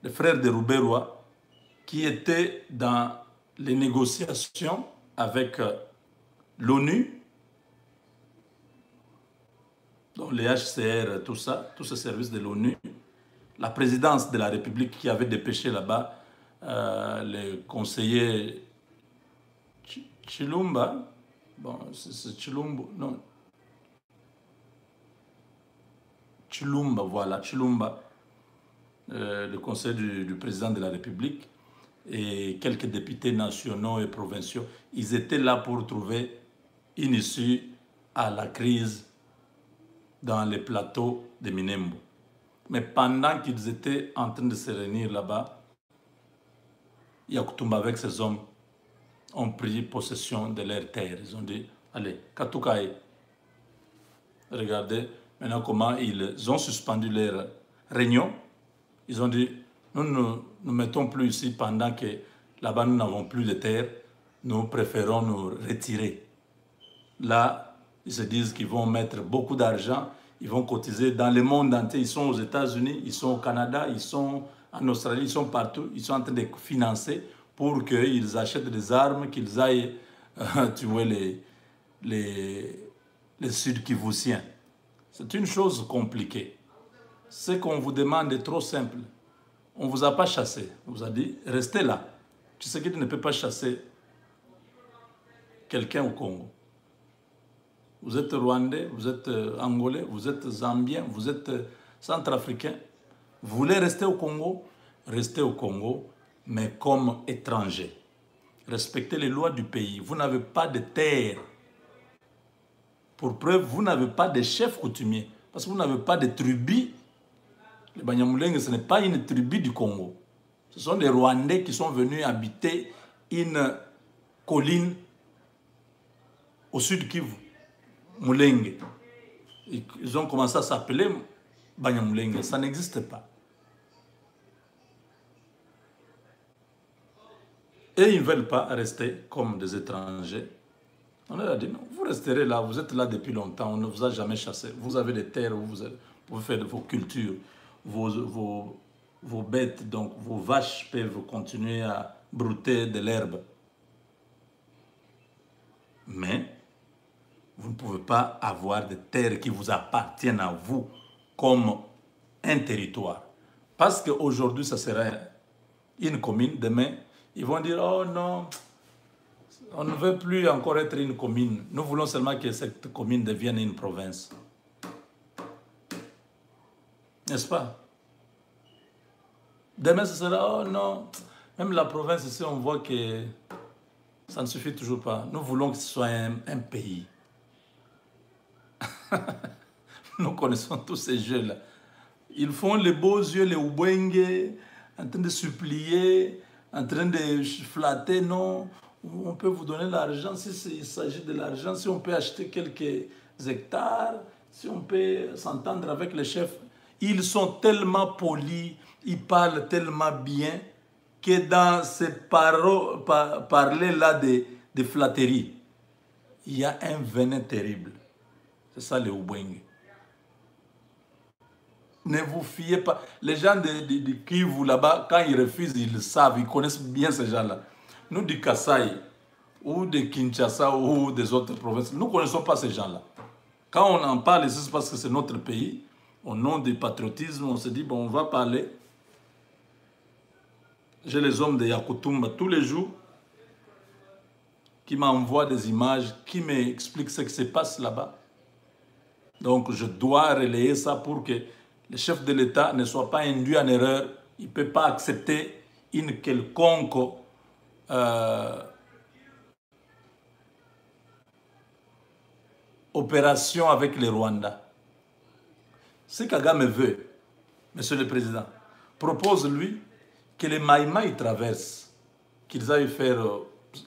les frères de Rouberois, qui étaient dans les négociations avec l'ONU, donc les HCR, tout ça, tous ces services de l'ONU, la présidence de la République qui avait dépêché là-bas les conseillers Chilumba, bon, c'est Chilumba, non, Chilumba, voilà, Chilumba, le conseil du président de la République, et quelques députés nationaux et provinciaux, ils étaient là pour trouver une issue à la crise dans les plateaux de Minembwe. Mais pendant qu'ils étaient en train de se réunir là-bas, Yakutumba avec ses hommes ont pris possession de leurs terres. Ils ont dit, allez, Katukaï, regardez maintenant comment ils ont suspendu leur réunion. Ils ont dit, nous ne nous mettons plus ici pendant que là-bas nous n'avons plus de terre. Nous préférons nous retirer. Là, ils se disent qu'ils vont mettre beaucoup d'argent. Ils vont cotiser dans le monde entier. Ils sont aux États-Unis, ils sont au Canada, ils sont en Australie, ils sont partout. Ils sont en train de financer pour qu'ils achètent des armes, qu'ils aillent tuer les Sud-Kivusiens. C'est une chose compliquée. Ce qu'on vous demande est trop simple. On ne vous a pas chassé. On vous a dit, restez là. Tu sais que tu ne peux pas chasser quelqu'un au Congo. Vous êtes Rwandais, vous êtes Angolais, vous êtes Zambien, vous êtes Centrafricain. Vous voulez rester au Congo? Restez au Congo, mais comme étranger. Respectez les lois du pays. Vous n'avez pas de terre. Pour preuve, vous n'avez pas de chef coutumier. Parce que vous n'avez pas de tribu. Les Banyamulenge, ce n'est pas une tribu du Congo. Ce sont des Rwandais qui sont venus habiter une colline au sud Kivu. Mulenge. Ils ont commencé à s'appeler Banyamulenge. Ça n'existe pas. Et ils ne veulent pas rester comme des étrangers. On leur a dit, non, vous resterez là, vous êtes là depuis longtemps, on ne vous a jamais chassé. Vous avez des terres où vous pouvez faire de vos cultures, vos bêtes, donc vos vaches peuvent continuer à brouter de l'herbe. Mais vous ne pouvez pas avoir des terres qui vous appartiennent à vous. comme un territoire. Parce qu'aujourd'hui, ça sera une commune. Demain, ils vont dire, oh non, on ne veut plus encore être une commune. Nous voulons seulement que cette commune devienne une province. N'est-ce pas? Demain, ce sera, oh non, même la province ici, on voit que ça ne suffit toujours pas. Nous voulons que ce soit un pays. Nous connaissons tous ces jeux-là. Ils font les beaux yeux, les Ubwenge, en train de supplier, en train de flatter, non. On peut vous donner l'argent si il s'agit de l'argent, si on peut acheter quelques hectares, si on peut s'entendre avec les chefs. Ils sont tellement polis, ils parlent tellement bien que dans ces parler-là de flatterie, il y a un venin terrible. C'est ça les Ubwenge. Ne vous fiez pas. Les gens de Kivu là-bas, quand ils refusent, ils le savent, ils connaissent bien ces gens-là. Nous du Kasaï, ou de Kinshasa, ou des autres provinces, nous ne connaissons pas ces gens-là. Quand on en parle, c'est parce que c'est notre pays. Au nom du patriotisme, on se dit, bon, on va parler. J'ai les hommes de Yakutumba tous les jours qui m'envoient des images, qui m'expliquent ce qui se passe là-bas. Donc, je dois relayer ça pour que le chef de l'État ne soit pas induit en erreur. Il ne peut pas accepter une quelconque opération avec les Rwandais. Ce Kagame veut, Monsieur le Président, propose-lui que les Maïmaï traversent, qu'ils aillent faire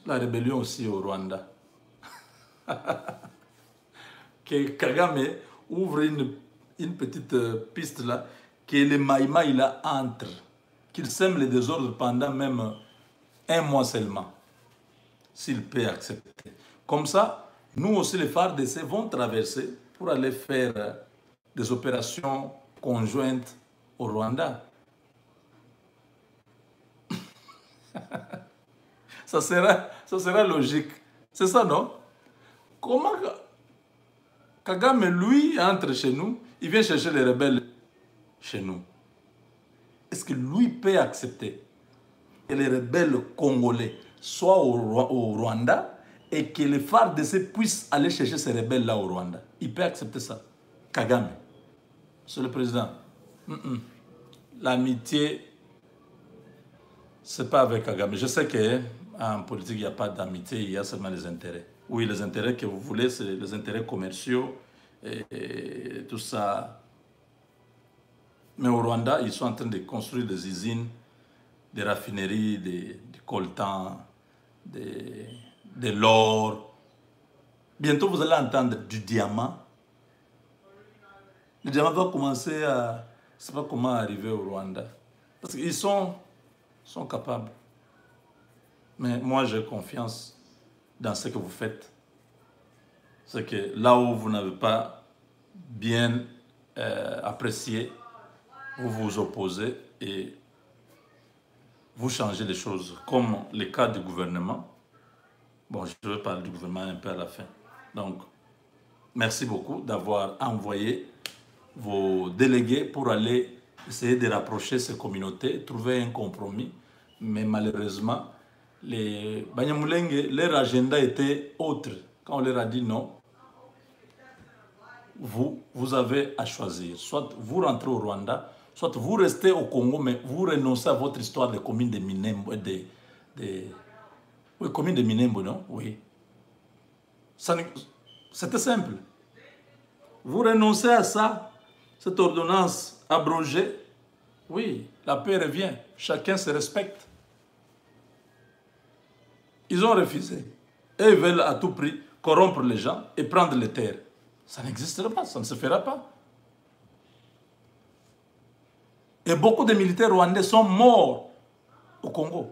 la rébellion aussi au Rwanda. Que Kagame ouvre une petite piste là, que les Maïmaï là entrent, qu'ils sèment les désordres pendant même un mois seulement, s'il peut accepter. Comme ça, nous aussi les FARDC vont traverser pour aller faire des opérations conjointes au Rwanda. Ça sera logique. C'est ça, non? Comment Kagame, lui, entre chez nous, il vient chercher les rebelles chez nous. Est-ce que lui peut accepter que les rebelles congolais soient au Rwanda et que les FARDC puissent aller chercher ces rebelles-là au Rwanda? Il peut accepter ça. Kagame, Monsieur le Président, l'amitié, ce n'est pas avec Kagame. Je sais qu'en politique, il n'y a pas d'amitié, il y a seulement les intérêts. Oui, les intérêts que vous voulez, c'est les intérêts commerciaux et tout ça. Mais au Rwanda, ils sont en train de construire des usines, des raffineries, des coltans, de l'or. Bientôt, vous allez entendre du diamant. Le diamant va commencer à... Je ne sais pas comment arriver au Rwanda. Parce qu'ils sont capables. Mais moi, j'ai confiance dans ce que vous faites. C'est que là où vous n'avez pas bien apprécié, vous vous opposez et vous changez les choses. Comme le cas du gouvernement. Bon, je vais parler du gouvernement un peu à la fin. Donc, merci beaucoup d'avoir envoyé vos délégués pour aller essayer de rapprocher ces communautés, trouver un compromis. Mais malheureusement, les Banyamulenge, leur agenda était autre. Quand on leur a dit non, vous avez à choisir. Soit vous rentrez au Rwanda, soit vous restez au Congo, mais vous renoncez à votre histoire de commune de Minembo. Oui, commune de Minembo, non? Oui. C'était simple. Vous renoncez à ça, cette ordonnance abrogée. Oui, la paix revient. Chacun se respecte. Ils ont refusé. Et ils veulent à tout prix corrompre les gens et prendre les terres. Ça n'existera pas, ça ne se fera pas. Et beaucoup de militaires rwandais sont morts au Congo.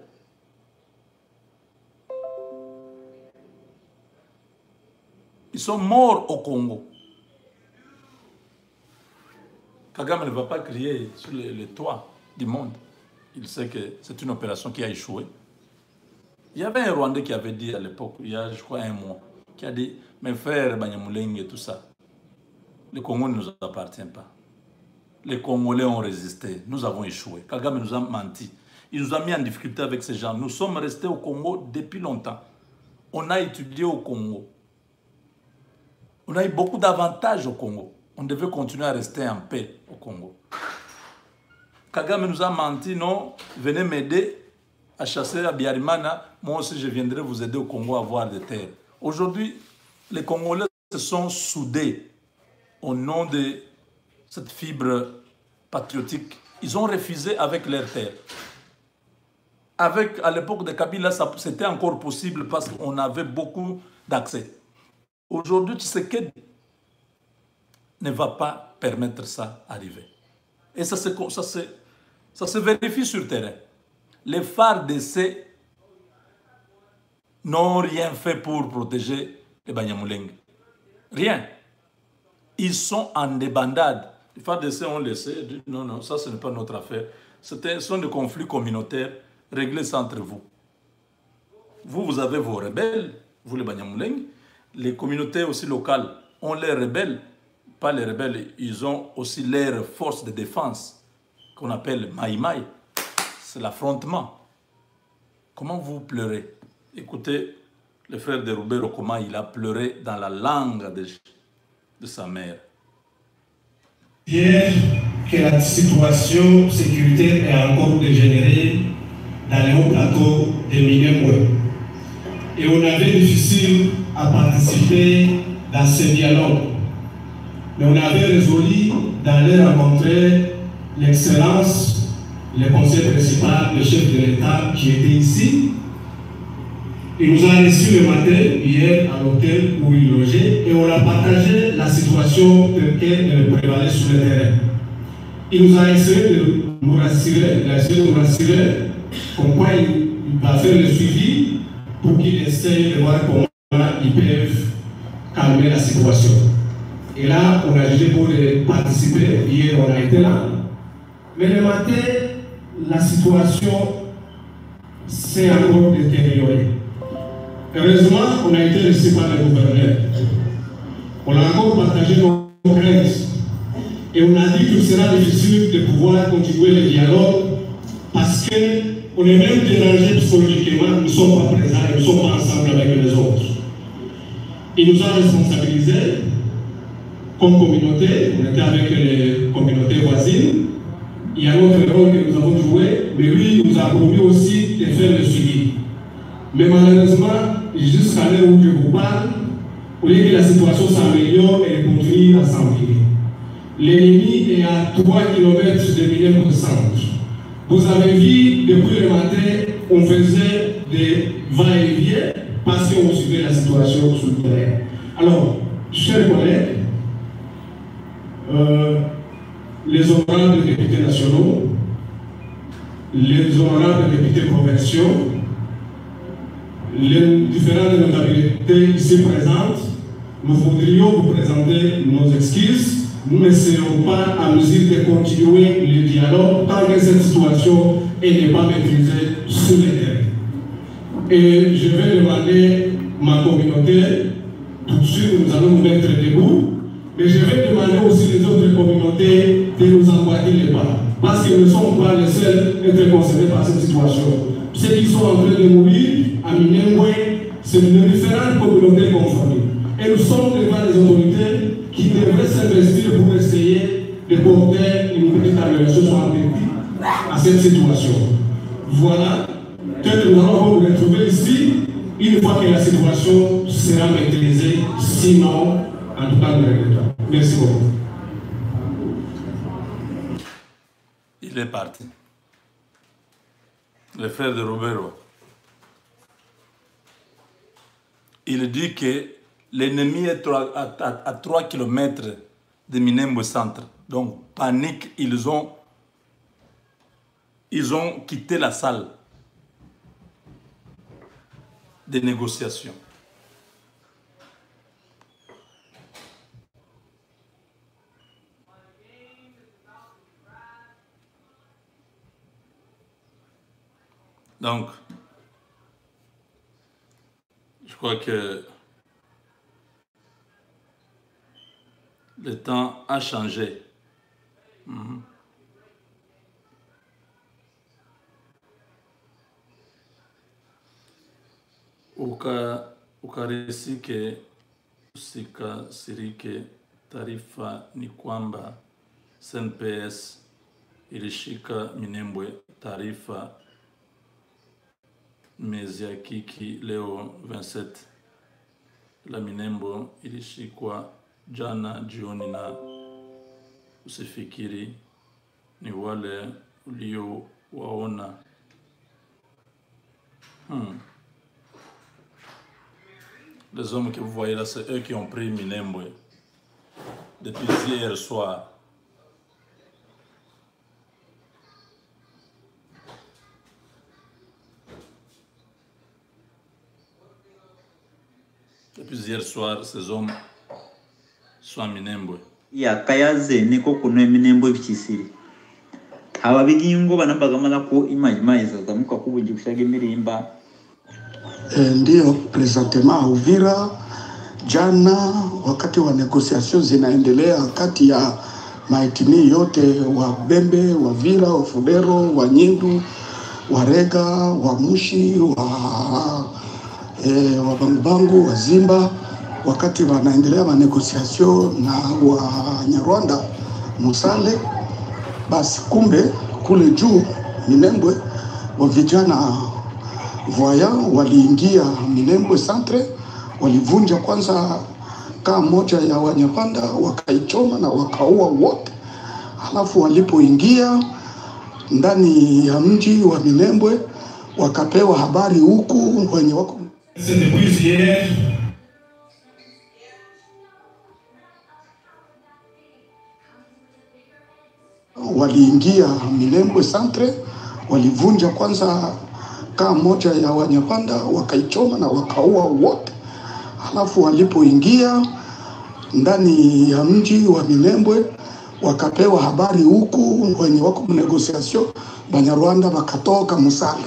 Ils sont morts au Congo. Kagame ne va pas crier sur les toits du monde. Il sait que c'est une opération qui a échoué. Il y avait un Rwandais qui avait dit à l'époque, il y a je crois un mois, qui a dit, mes frères Banyamulenge et tout ça, le Congo ne nous appartient pas. les Congolais ont résisté. Nous avons échoué. Kagame nous a menti. Il nous a mis en difficulté avec ces gens. Nous sommes restés au Congo depuis longtemps. On a étudié au Congo. On a eu beaucoup d'avantages au Congo. On devait continuer à rester en paix au Congo. Kagame nous a menti, non, venez m'aider à chasser à Biarimana. Moi aussi, je viendrai vous aider au Congo à avoir des terres. Aujourd'hui, les Congolais se sont soudés au nom de cette fibre patriotique. Ils ont refusé avec leurs terres. À l'époque de Kabila, c'était encore possible parce qu'on avait beaucoup d'accès. Aujourd'hui, Tshisekedi ne va pas permettre ça d'arriver. Et ça se vérifie sur le terrain. Les FARDC n'ont rien fait pour protéger les Banyamulenge. Rien. Ils sont en débandade. Les FARDC ont laissé, dit non, non, ça ce n'est pas notre affaire. Ce sont des conflits communautaires, réglez ça entre vous. Vous avez vos rebelles, vous les Banyamulenge. Les communautés aussi locales ont leurs rebelles. Pas les rebelles, ils ont aussi leurs forces de défense qu'on appelle Maïmaï. C'est l'affrontement. Comment vous pleurez? Écoutez, le frère de Roubero, comment il a pleuré dans la langue de sa mère. Hier, que la situation sécuritaire est encore dégénérée dans les hauts plateaux de Minembwe. Et on avait difficile à participer dans ce dialogue. Mais on avait résolu d'aller rencontrer l'excellence, le conseil principal, le chef de l'État qui était ici. Il nous a reçus le matin, hier, à l'hôtel où il logeait, et on a partagé la situation telle qu'elle prévalait sur le terrain. Il nous a essayé de nous rassurer, comme quoi il va faire le suivi pour qu'il essaye de voir comment ils peuvent calmer la situation. Et là, on a jugé pour participer. Hier, on a été là. Mais le matin, la situation s'est encore détériorée. Heureusement, on a été reçu par le gouverneur. On a encore partagé nos craintes. Et on a dit qu'il sera difficile de pouvoir continuer le dialogue parce qu'on est même dérangé psychologiquement, nous ne sommes pas présents et nous ne sommes pas ensemble avec les autres. Il nous a responsabilisés comme communauté, on était avec les communautés voisines. Il y a notre rôle que nous avons joué, mais lui nous a promis aussi de faire le suivi. Mais malheureusement, jusqu'à l'heure où je vous parle, au lieu que la situation s'améliore, elle continue à s'empirer. L'ennemi est à 3 km de Minembwe centre. Vous avez vu, depuis le matin, on faisait des va-et-vient parce qu'on suivait la situation sur le terrain. Alors, chers collègues, les honorables députés nationaux, les honorables députés provinciaux, les différentes notabilités ici présentes, nous voudrions vous présenter nos excuses. Nous ne serons pas à mesure de continuer le dialogue tant que cette situation n'est pas maîtrisée sur le terrain. Et je vais demander ma communauté, tout de suite nous allons nous mettre debout, mais je vais demander aussi les autres communautés de nous emboîter les pas. Parce qu'ils ne sont pas les seuls à être concernés par cette situation. Ceux qui sont en train de mourir à Minembwe, c'est une différente communauté confondue. Et nous sommes devant les autorités qui devraient s'investir pour essayer de porter une petite amélioration sur un pays à cette situation. Voilà, peut-être que nous allons nous retrouver ici une fois que la situation sera maîtrisée, sinon, en tout cas, nous regrettons. Merci beaucoup. Il est parti. Le frère de Roubero. Il dit que l'ennemi est à 3 km de Minembwe centre. Donc, panique, ils ont quitté la salle des négociations. Donc, je crois que le temps a changé. Ukarisike usikasirike. Taarifa ni kwamba SNPS ilishika Minembwe. Taarifa Meziakiki leo 27. La Minembwe ilishikwa jana jioni, na usifikiri ni wale ulio waona. Les hommes que vous voyez là, c'est eux qui ont pris Minembwe depuis hier soir. Depuis hier soir, ces hommes sont à Minembwe. Ya kayaze niko kuno Minembwe bikisiri. Hawabigingo banambagamala ko imaiza zamuka kubuji kushage mirimba. Ndio presentement Uvira jana, wakati wa negotiation zinaendelea kati ya maitini yote wa Bembe, wa Vira, wa Fudero, wa Nyindu, wa Rega, wa Mushi, wa Bangubangu, wa Zimba, wakati wanaendelea ma negotiation na wa Nyarwanda Musale, basi kumbe kule juu Minembwe wa vijana voyant waliingia Minembwe centre, walivunja kwanza kaa moja ya Wanyapanda, wakaichoma na wakaua wote. Halafu walipoingia ndani ya mji wa Minembwe wakapewa habari huku wenye wako waliingia Minembwe centre, walivunja kwanza kaa moja ya Wanyapanda, wakaichoma na wakaua wote. Halafu walipoingia ndani ya mji wa Minembwe wakapewa habari huku wenye wako negotiation Banyarwanda wakatoka Musale,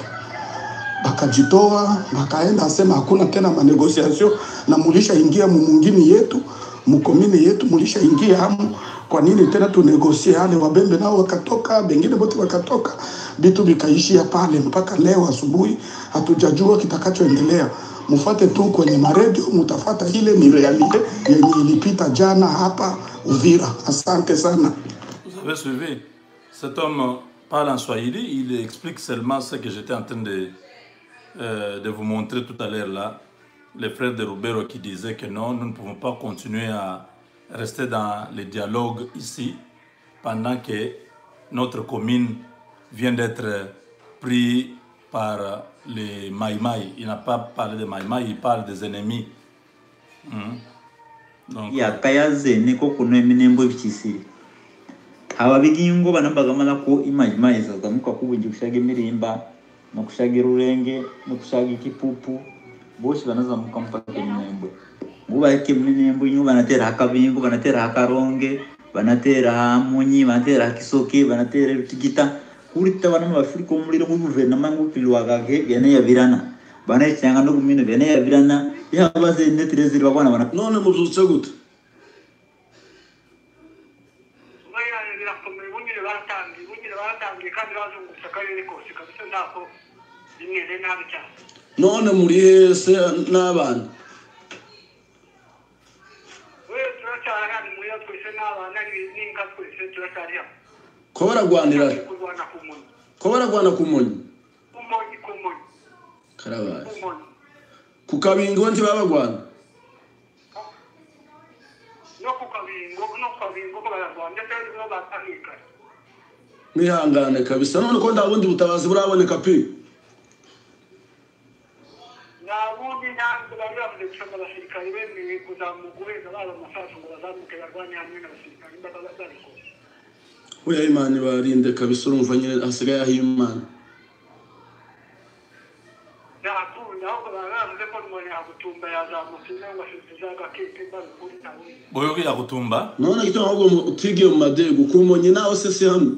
bakajitoa bakaenda asema hakuna tena manegotiation na mulisha ingia mumungini yetu mukomini yetu, mulisha ingia hamu, kwa nini tena tunegosie? Hale Wabembe nao wakatoka, bengine bote wakatoka, bitu bikaishia pale mpaka leo asubuhi. Hatujajua kitakachoendelea. Mufate tu kwenye maredio, mutafata ile ni realite yenye ilipita jana hapa Uvira. Asante sana. Vous avez suivi? Cet homme parle en Swahili, il explique seulement ce que j'étais en train de vous montrer tout à l'heure là. Les frères de Rubero qui disaient que non, nous ne pouvons pas continuer à rester dans les dialogues ici pendant que notre commune vient d'être prise par les Maïmaï. Il n'a pas parlé de Maïmaï, il parle des ennemis. Donc, ya kayaze niko kuno Minembwe bikisiri. Hawabigingo banambagamala ko imaiza zamuka kubuji kushage mirimba no kushage Rurenge no kushage Kipupu, bose banazamuka mpaka Minembwe. Mubake Minembwe nyu banatera Hakabingo, banatera Hakaronge, banatera Munyi, banatera Kisoke, banatera Rutigita. Kurita bana mabafuriko muliro mu gouvernement ngupilwagage yane yavirana. Bana cyanga no gumino bene yavirana yabaze netrezira bakwana bana. None muzutse gute? None muri hese n'abana ko baragwanira ku Munyi karabaye ku Kabingo nti babagwana mwihangane kabisa. None ko ndabundi butabazi buraboneka pi nabundi ntabwo bari bavuze gushaka abasirikari bemeye kuzamuguheza baba amasasu ngo bazamuke barwanye hamwe n'abasirikari imbaraga zariko. Oya Imana barinde kabisa, urumva nyine hasigaye aho Imana yakunda aho baravuze ko umuntu yagutumba yazamukira ngo asizaga kete barukuri nawe boyo ya kutumba none gito ahubwo utigiye mu madego kumonye nawe se si hamwe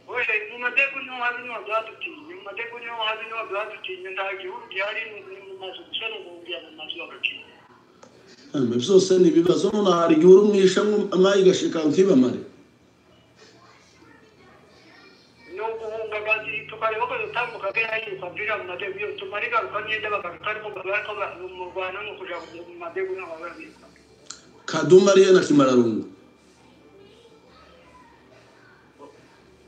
oye mu madego niho hari no bwatutinye mu madego niho hari no bwatutinye ndagihugu yari mu mazu cyane mu ngiya mu mazu y'agaciro byose ni ibibazo none hari igihe urumwisha amayi gashika ntiba mare no guhunga gazi tukareba ko dutambuka bera yiruka bwira mu madego yo tumarika ukanyenda bakakari ko barako mu Rwanda no kuja mu madego n'ababirika Kaduma ariye na Kimararungu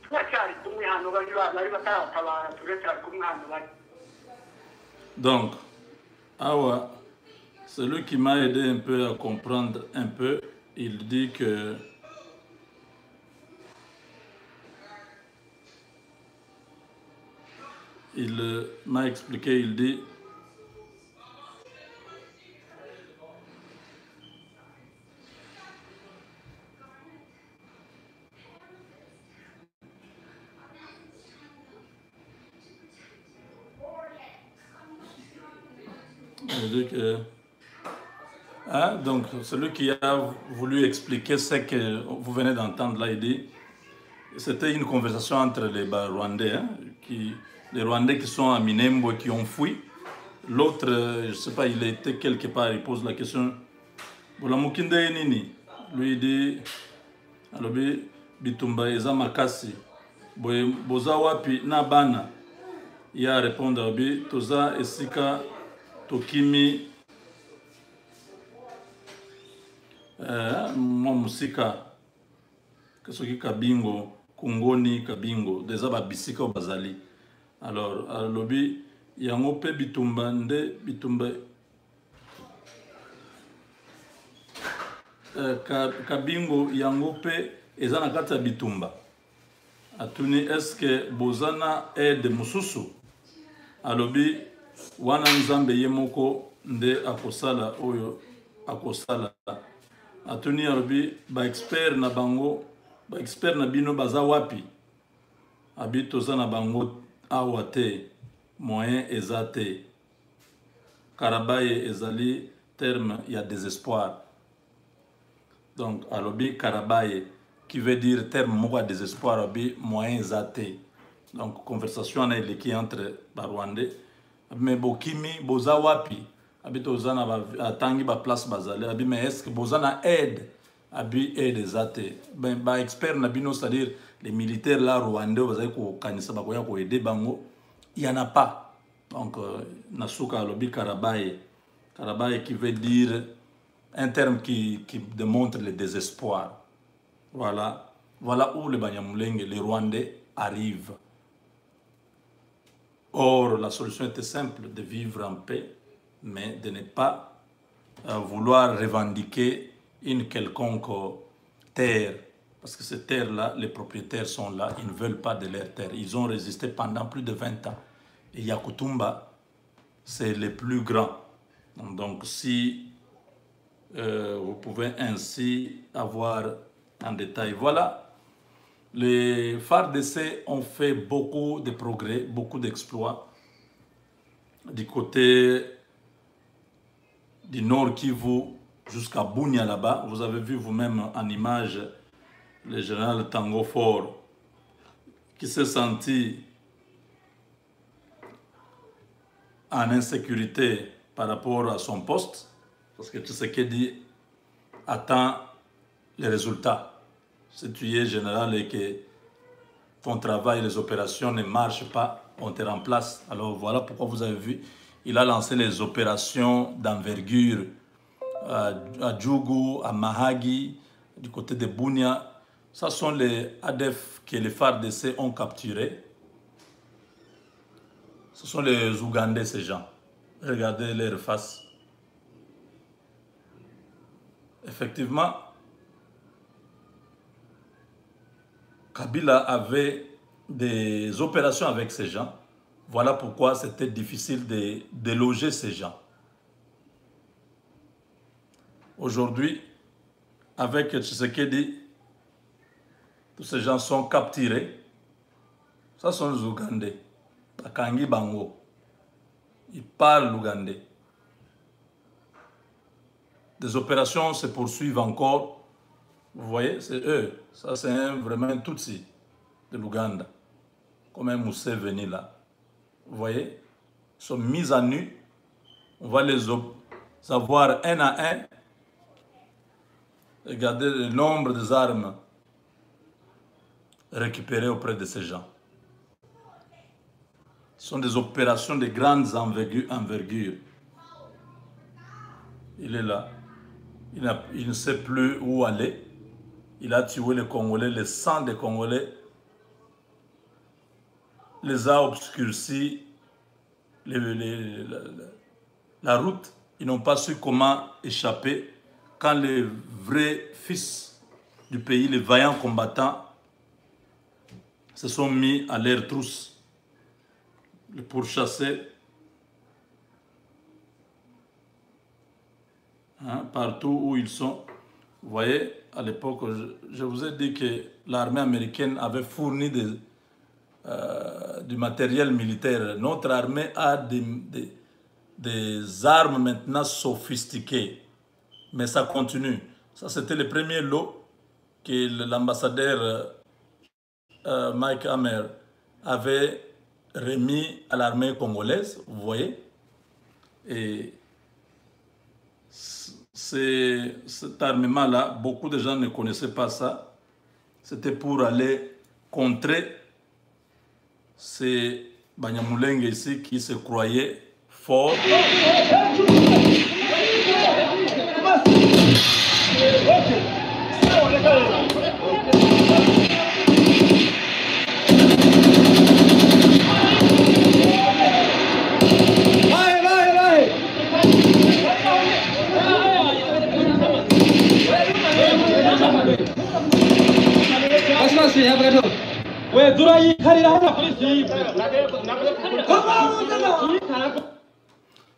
twachari kumwe hano bari batatabara turechari kumwe hano bari. Donc, Awa, celui qui m'a aidé un peu à comprendre un peu, il dit que il m'a expliqué, il dit que donc celui qui a voulu expliquer ce que vous venez d'entendre là, il dit c'était une conversation entre les Rwandais, les Rwandais qui sont à Minembwe qui ont fui. L'autre, je ne sais pas, il était quelque part, il pose la question Bolamukinde nini? Lui il dit alobi bitumba eza makasi boza wapi na bana. Il a répondu abi toza esika tokimi mwa musika kasoki kabingo kungoni kabingo deza ba bisika bazali. Alors alobi yango pe bitumba nde bitumba kabingo yango pe eza na kati ya bitumba. Atuni eske bozana aide mususu? Alobi wana nzambe ye moko nde akosala oyo akosala. Atuni alobi ba expert na bango, ba expert na bino baza wapi? Abi toza na bango awa te, moyen eza te. Karabaye ezali terme ya désespoir. Donc alobi Karabaye qui veut dire terme moko ya désespoir, abi moyen eza te. Donc conversation na eleki entre Barwandais. Mais bokimi boza wapi? Abi toza na atangi ba place bazali. Abi mais est-ce que boza na aide? Abi aide zate. Ben ba expert na bino, c'est-à-dire les militaires là rwandais bazali ko kanisa ba ko aider bango. Il y en a pas. Donc nasuka lobi Karabaye. Karabaye qui veut dire un terme qui démontre le désespoir. Voilà où les Banyamulenge, les Rwandais arrivent. Or, la solution était simple, de vivre en paix, mais de ne pas vouloir revendiquer une quelconque terre. Parce que ces terres-là, les propriétaires sont là, ils ne veulent pas de leurs terres. Ils ont résisté pendant plus de 20 ans. Et Yakutumba, c'est le plus grand. Donc, si vous pouvez ainsi avoir en détail. Voilà, les FARDC ont fait beaucoup de progrès, beaucoup d'exploits du côté du Nord Kivu jusqu'à Bunia là-bas. Vous avez vu vous-même en image le général Tango Fort qui s'est senti en insécurité par rapport à son poste, parce que Tshisekedi attend les résultats. Si tu es général et que ton travail, les opérations ne marchent pas, on te remplace. Alors voilà pourquoi vous avez vu, il a lancé les opérations d'envergure à Djougou, à Mahagi, du côté de Bunia. Ce sont les ADF que les FARDC ont capturés. Ce sont les Ougandais, ces gens. Regardez leur face. Effectivement, Kabila avait des opérations avec ces gens. Voilà pourquoi c'était difficile de déloger ces gens. Aujourd'hui, avec Tshisekedi, tous ces gens sont capturés. Ça sont les Ougandais. Bakangi Bango. Ils parlent l'ougandais. Des opérations se poursuivent encore. Vous voyez, c'est eux. Ça, c'est vraiment un Tutsi de l'Ouganda. Comme un Museveni là. Vous voyez, ils sont mis à nu. On va les avoir un à un Regardez le nombre des armes récupérées auprès de ces gens. Ce sont des opérations de grandes envergures. Il est là. Il ne sait plus où aller. Il a tué les Congolais, le sang des Congolais les a obscurcis la route. Ils n'ont pas su comment échapper quand les vrais fils du pays, les vaillants combattants, se sont mis à leur trousse pour chasser partout où ils sont. Vous voyez, à l'époque, je vous ai dit que l'armée américaine avait fourni du matériel militaire. Notre armée a des armes maintenant sophistiquées. Mais ça continue. Ça, c'était le premier lot que l'ambassadeur Mike Hammer avait remis à l'armée congolaise, vous voyez. Et cet armement-là, beaucoup de gens ne connaissaient pas ça. C'était pour aller contrer ces Banyamulenge ici qui se croyaient forts.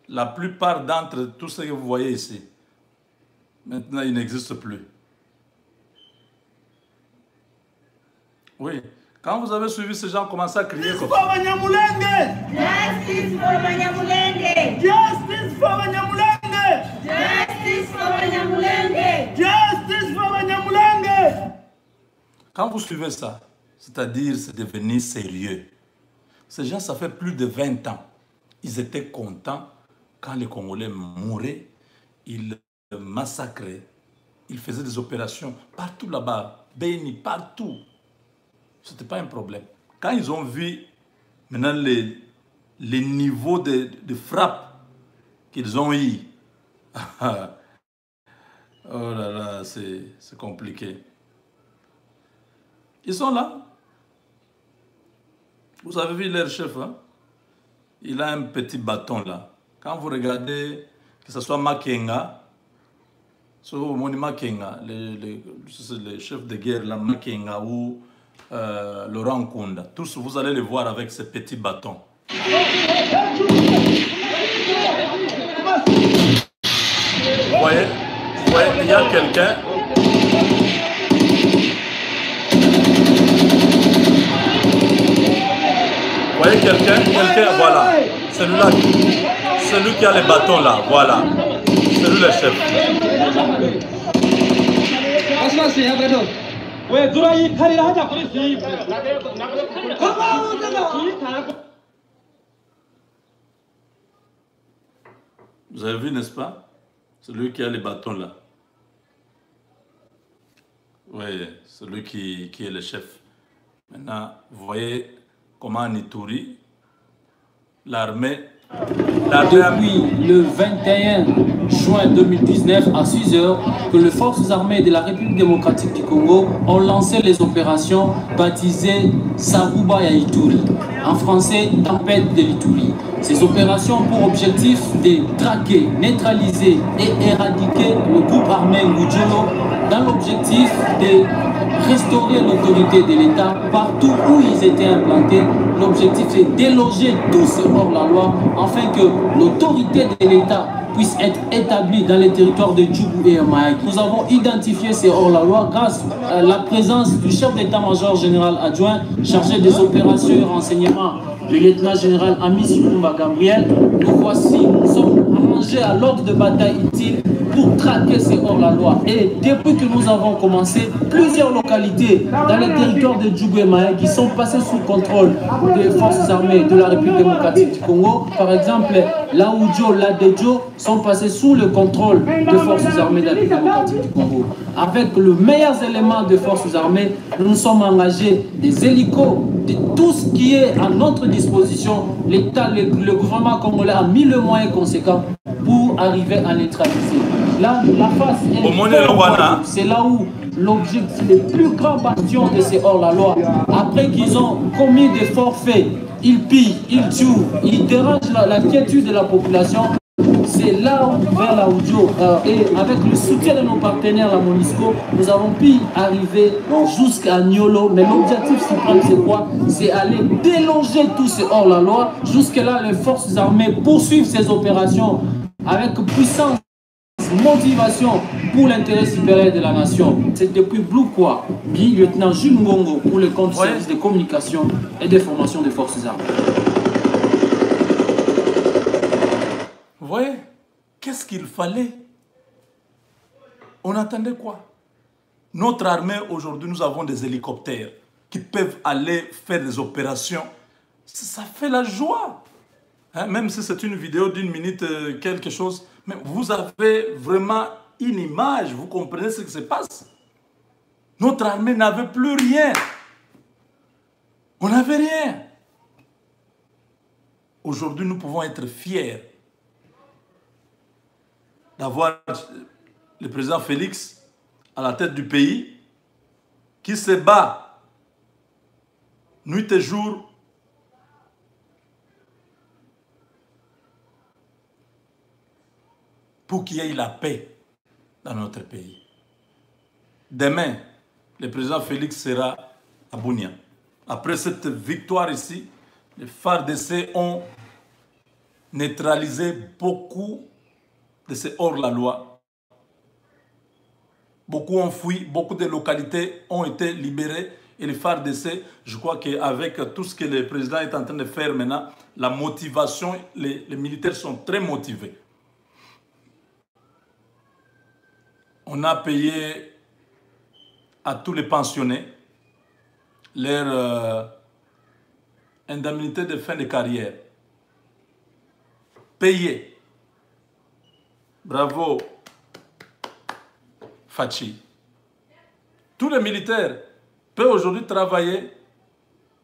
La plupart d'entre tous ceux que vous voyez ici, maintenant, ils n'existent plus. Oui. Quand vous avez suivi ces gens, commencez à crier comme ça. Justice for Banyamulenge! Justice for Banyamulenge! Justice for Banyamulenge! Justice for Banyamulenge! Quand vous suivez ça, c'est-à-dire c'est devenu sérieux. Ces gens, ça fait plus de 20 ans. Ils étaient contents quand les Congolais mouraient. Ils massacraient. Ils faisaient des opérations partout là-bas. Béni, partout. Ce n'était pas un problème. Quand ils ont vu maintenant les niveaux de frappe qu'ils ont eu, oh là là, c'est compliqué. Ils sont là. Vous avez vu leur chef, hein? Il a un petit bâton là. Quand vous regardez, que ce soit Makenga, Makenga, le chef de guerre, là, Makenga ou Laurent Nkunda, tous vous allez les voir avec ces petits bâtons. Vous voyez, il y a quelqu'un. Vous voyez quelqu'un, voilà. Celui-là, celui qui a les bâtons là, voilà. C'est lui le chef. Vous avez vu, n'est-ce pas? Celui qui a les bâtons là. Oui, celui qui est le chef. Maintenant, vous voyez comment en Ituri, l'armée... Depuis le 21 juin 2019 à 6 h, que les forces armées de la République démocratique du Congo ont lancé les opérations baptisées Saruba ya Ituri, en français Tempête de l'Ituri. Ces opérations ont pour objectif de traquer, neutraliser et éradiquer le groupe armé Ngudjolo dans l'objectif de restaurer l'autorité de l'État partout où ils étaient implantés. L'objectif est de déloger tous ces hors-la-loi afin que l'autorité de l'État puisse être établie dans les territoires de Djougou et Maïk. Nous avons identifié ces hors-la-loi grâce à la présence du chef d'état-major général adjoint chargé des opérations et renseignements, le lieutenant-général Amici Kumba Gabriel. Nous voici, nous sommes arrangés à l'ordre de bataille utile pour traquer ces hors-la-loi. Et depuis que nous avons commencé, plusieurs localités dans les territoires de Djougou et Maé qui sont passées sous contrôle des forces armées de la République démocratique du Congo, par exemple, Laoudjo, Ladedjo, sont passés sous le contrôle des forces armées de la République démocratique du Congo. Avec le meilleur élément des forces armées, nous nous sommes engagés des hélicos, de tout ce qui est à notre disposition. L'État, le gouvernement congolais a mis le moyen conséquent pour arriver à neutraliser. Là, la face est c'est là où l'objectif, le plus grand bastion de ces hors-la-loi, après qu'ils ont commis des forfaits, ils pillent, ils tuent, ils dérangent la quiétude de la population. C'est là où, vers Laoudjo, et avec le soutien de nos partenaires, la MONUSCO, nous avons pu arriver jusqu'à Niolo. Mais l'objectif suprême, c'est quoi? C'est aller déloger tous ces hors-la-loi. Jusque-là, les forces armées poursuivent ces opérations avec puissance, motivation pour l'intérêt supérieur de la nation. C'est depuis Blue Quoi, dit lieutenant Jules Ngongo pour le compte du service de communication et de formation des forces armées. Vous voyez, qu'est-ce qu'il fallait? On attendait quoi? Notre armée, aujourd'hui, nous avons des hélicoptères qui peuvent aller faire des opérations. Ça fait la joie. Hein, même si c'est une vidéo d'une minute, quelque chose, mais vous avez vraiment une image, vous comprenez ce qui se passe. Notre armée n'avait plus rien. On n'avait rien. Aujourd'hui, nous pouvons être fiers d'avoir le président Félix à la tête du pays qui se bat nuit et jour pour qu'il y ait la paix dans notre pays. Demain, le président Félix sera à Bunia. Après cette victoire ici, les FARDC ont neutralisé beaucoup de ces hors-la-loi. Beaucoup ont fui, beaucoup de localités ont été libérées. Et les FARDC, je crois qu'avec tout ce que le président est en train de faire maintenant, la motivation, les militaires sont très motivés. On a payé à tous les pensionnés leur indemnité de fin de carrière. Payé. Bravo, Fachi. Tous les militaires peuvent aujourd'hui travailler,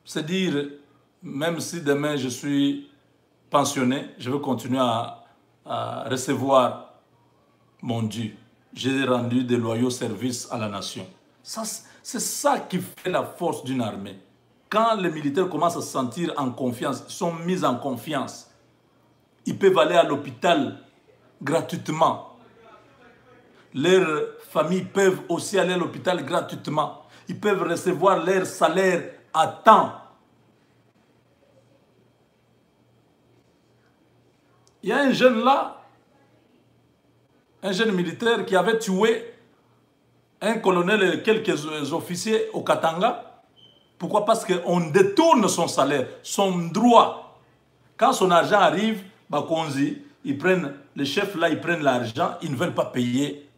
se dire, même si demain je suis pensionné, je veux continuer à recevoir mon dû. J'ai rendu de loyaux services à la nation. C'est ça qui fait la force d'une armée. Quand les militaires commencent à se sentir en confiance, ils sont mis en confiance. Ils peuvent aller à l'hôpital gratuitement. Leurs familles peuvent aussi aller à l'hôpital gratuitement. Ils peuvent recevoir leur salaire à temps. Il y a un jeune là, un jeune militaire qui avait tué un colonel et quelques officiers au Katanga. Pourquoi? Parce qu'on détourne son salaire, son droit. Quand son argent arrive, Bakonzi, ils prennent, les chefs là, ils prennent l'argent, ils ne veulent pas payer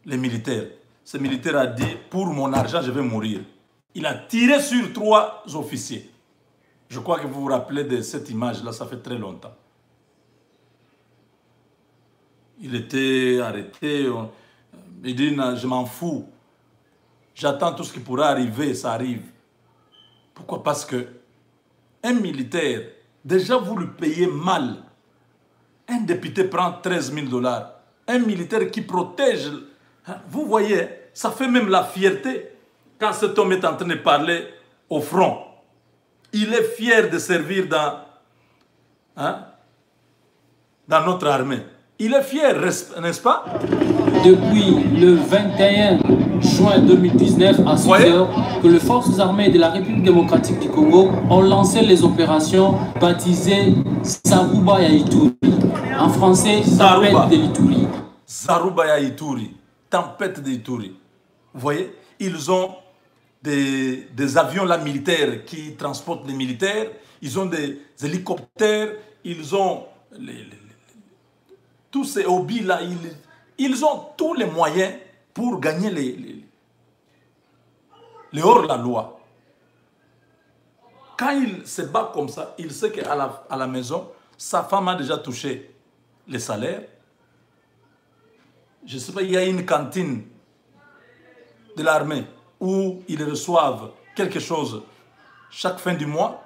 les militaires. Ce militaire a dit, pour mon argent, je vais mourir. Il a tiré sur 3 officiers. Je crois que vous vous rappelez de cette image-là, ça fait très longtemps. Il était arrêté. Il dit, je m'en fous. J'attends tout ce qui pourra arriver, ça arrive. Pourquoi? Parce que un militaire, déjà vous le payez mal. Un député prend 13 000 $. Un militaire qui protège, hein, vous voyez, ça fait même la fierté. Quand cet homme est en train de parler au front, il est fier de servir dans notre armée. Il est fier, n'est-ce pas? Depuis le 21 juin 2019 à 6 heures, que les forces armées de la République démocratique du Congo ont lancé les opérations baptisées Zaruba ya Ituri. En français, Tempête de l'Ituri. Zaruba ya Ituri, Tempête de l'Ituri. Vous voyez, ils ont des avions là militaires qui transportent les militaires. Ils ont des hélicoptères. Ils ont tous ces hobbies-là, ils ont tous les moyens pour gagner les hors-la-loi. Quand il se bat comme ça, il sait qu'à la maison, sa femme a déjà touché les salaires. Je ne sais pas, il y a une cantine de l'armée où ils reçoivent quelque chose chaque fin du mois,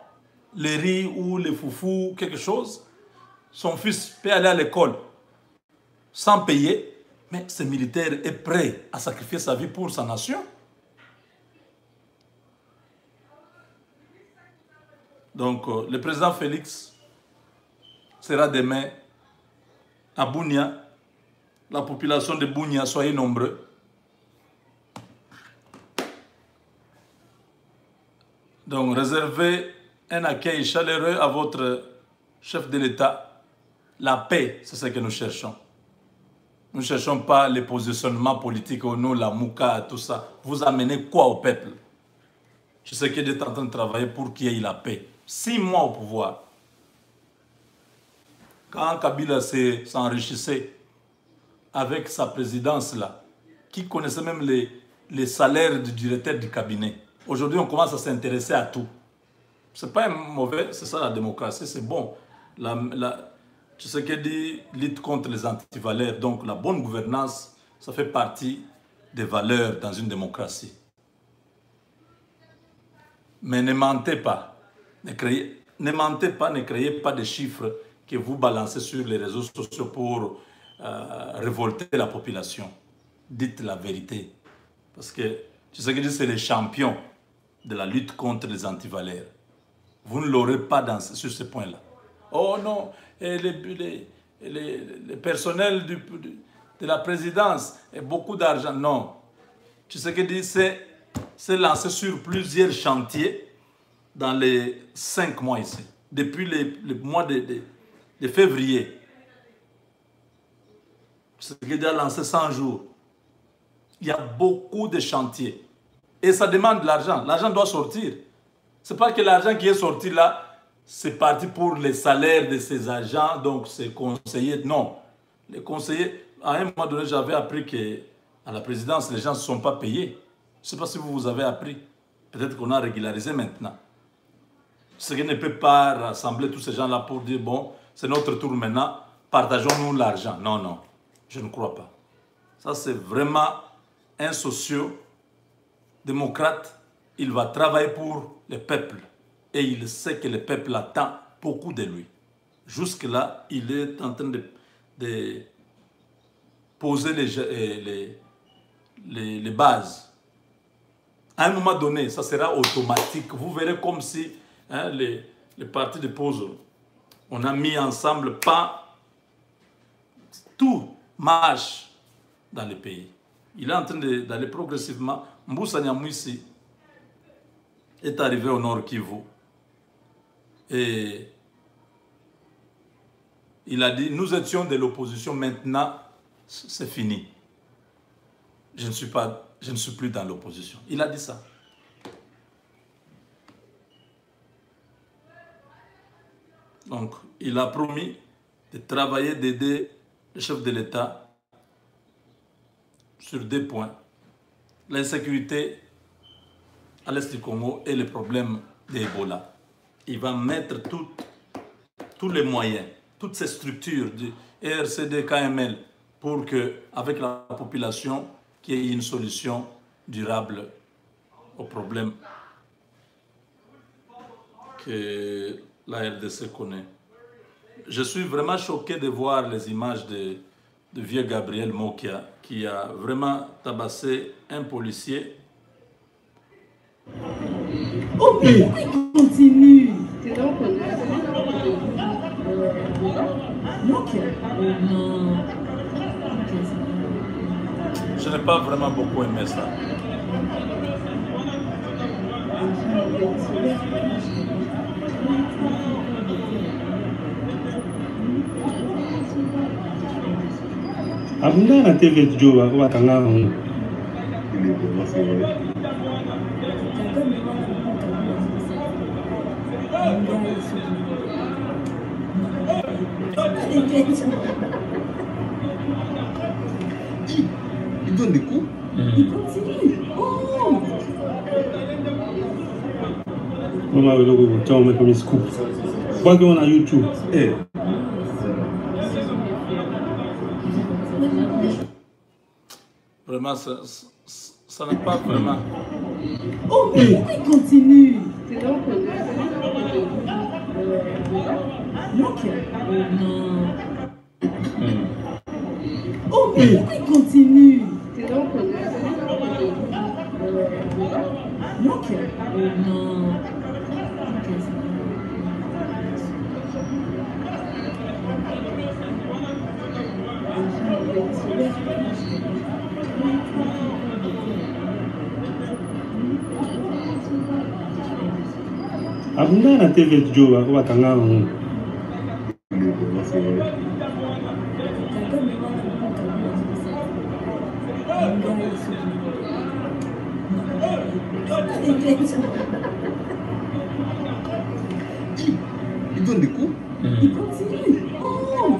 les riz ou les foufous, quelque chose. Son fils peut aller à l'école sans payer, mais ce militaire est prêt à sacrifier sa vie pour sa nation. Donc, le président Félix sera demain à Bunia. La population de Bunia, soyez nombreux. Donc, réservez un accueil chaleureux à votre chef de l'État. La paix, c'est ce que nous cherchons. Nous ne cherchons pas les positionnements politiques au nom, la mouka, tout ça. Vous amenez quoi au peuple? Je sais qu'il est en train de travailler pour qu'il y ait la paix. 6 mois au pouvoir. Quand Kabila s'enrichissait avec sa présidence là, qui connaissait même les salaires du directeur du cabinet. Aujourd'hui, on commence à s'intéresser à tout. C'est pas mauvais, c'est ça la démocratie, c'est bon. Tu sais qu'elle dit lutte contre les antivaleurs. Donc la bonne gouvernance, ça fait partie des valeurs dans une démocratie. Mais ne mentez pas. Ne mentez pas, ne créez pas de chiffres que vous balancez sur les réseaux sociaux pour révolter la population. Dites la vérité. Parce que tu sais que c'est les champions de la lutte contre les antivaleurs. Vous ne l'aurez pas sur ce point-là. Oh non, et les personnels de la présidence et beaucoup d'argent. Non. Tu sais que c'est lancé sur plusieurs chantiers dans les 5 mois ici. Depuis le mois de février. C'est déjà lancé 100 jours. Il y a beaucoup de chantiers. Et ça demande de l'argent. L'argent doit sortir. Ce n'est pas que l'argent qui est sorti là, c'est parti pour les salaires de ces agents, donc ces conseillers. Non. Les conseillers, à un moment donné, j'avais appris qu'à la présidence, les gens ne se sont pas payés. Je ne sais pas si vous avez appris. Peut-être qu'on a régularisé maintenant. Ce qui ne peut pas rassembler tous ces gens-là pour dire, bon, c'est notre tour maintenant, partageons-nous l'argent. Non, non, je ne crois pas. Ça, c'est vraiment un socio-démocrate. Il va travailler pour le peuple. Et il sait que le peuple attend beaucoup de lui. Jusque-là, il est en train de poser les bases. À un moment donné, ça sera automatique. Vous verrez comme si les partis de pause, on a mis ensemble, pas tout marche dans le pays. Il est en train d'aller progressivement. Mboussa Nyamwisi est arrivé au Nord Kivu. Et il a dit, nous étions de l'opposition, maintenant c'est fini. Je ne suis plus dans l'opposition. Il a dit ça. Donc, il a promis de travailler, d'aider le chef de l'État sur 2 points. L'insécurité à l'est du Congo et le problème d'Ebola. Il va mettre tous les moyens, toutes ces structures du RCD, KML, pour qu'avec la population, qu'il y ait une solution durable au problème que la RDC connaît. Je suis vraiment choqué de voir les images de vieux Gabriel Mokia qui a vraiment tabassé un policier. Oh, mais pourquoi il continue? Je n'ai pas vraiment beaucoup aimé ça. Abunda na TV Joe wa kanga ngo. donne des coups. Il continue. Oh! On va le temps, on met comme un scoop. Quoi qu'on a YouTube. Eh. Vraiment, ça n'est pas vraiment. Oh, mais pourquoi il continue? Ok. Oh, mais pourquoi il continue? Ok. Abunda na TV Joe wa kanga ngo. Il donne des coups. Il continue. Oh!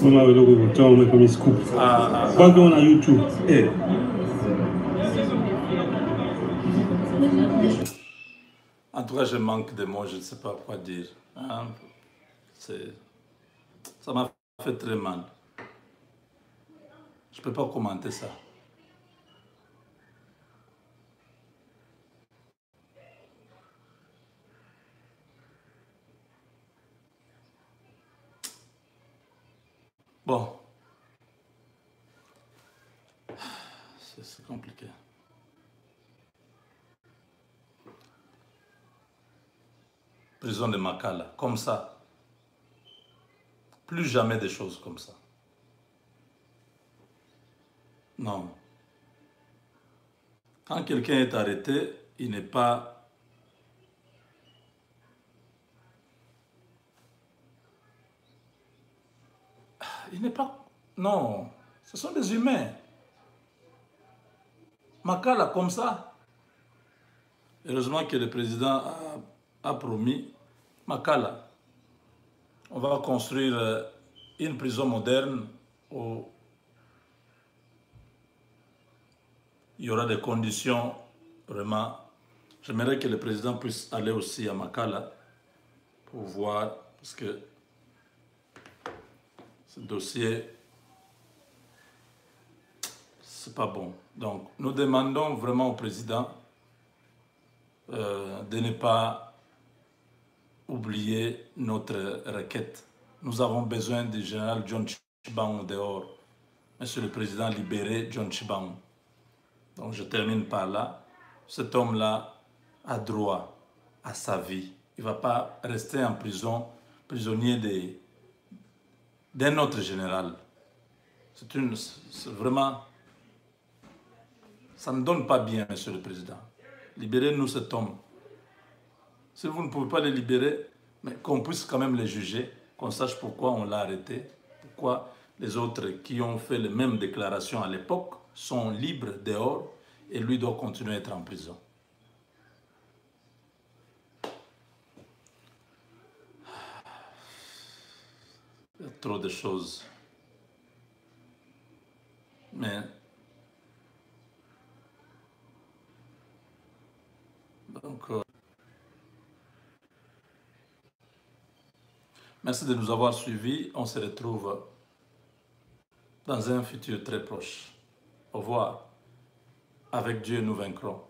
On va le temps, on met comme un scoop. Quoi qu'on a YouTube. Eh. En tout cas, je manque de mots, je ne sais pas quoi dire. Hein? Ça m'a fait très mal. Je ne peux pas commenter ça. Bon. C'est compliqué. Prison de Makala, comme ça. Plus jamais des choses comme ça. Non. Quand quelqu'un est arrêté, il n'est pas... Il n'est pas... Non, ce sont des humains. Makala, comme ça. Heureusement que le président a promis, Makala, on va construire une prison moderne où il y aura des conditions vraiment... J'aimerais que le président puisse aller aussi à Makala pour voir, parce que ce dossier, c'est pas bon. Donc, nous demandons vraiment au président de ne pas oublier notre requête. Nous avons besoin du général John Tshibangou dehors. Monsieur le Président, libérez John Tshibangou. Donc je termine par là. Cet homme-là a droit à sa vie. Il ne va pas rester en prison, prisonnier d'un autre général. C'est vraiment... Ça ne donne pas bien, Monsieur le Président. Libérez-nous cet homme. Si vous ne pouvez pas le libérer, mais qu'on puisse quand même le juger, qu'on sache pourquoi on l'a arrêté, pourquoi les autres qui ont fait les mêmes déclarations à l'époque sont libres dehors et lui doit continuer à être en prison. Il y a trop de choses. Mais donc, merci de nous avoir suivis. On se retrouve dans un futur très proche. Au revoir. Avec Dieu, nous vaincrons.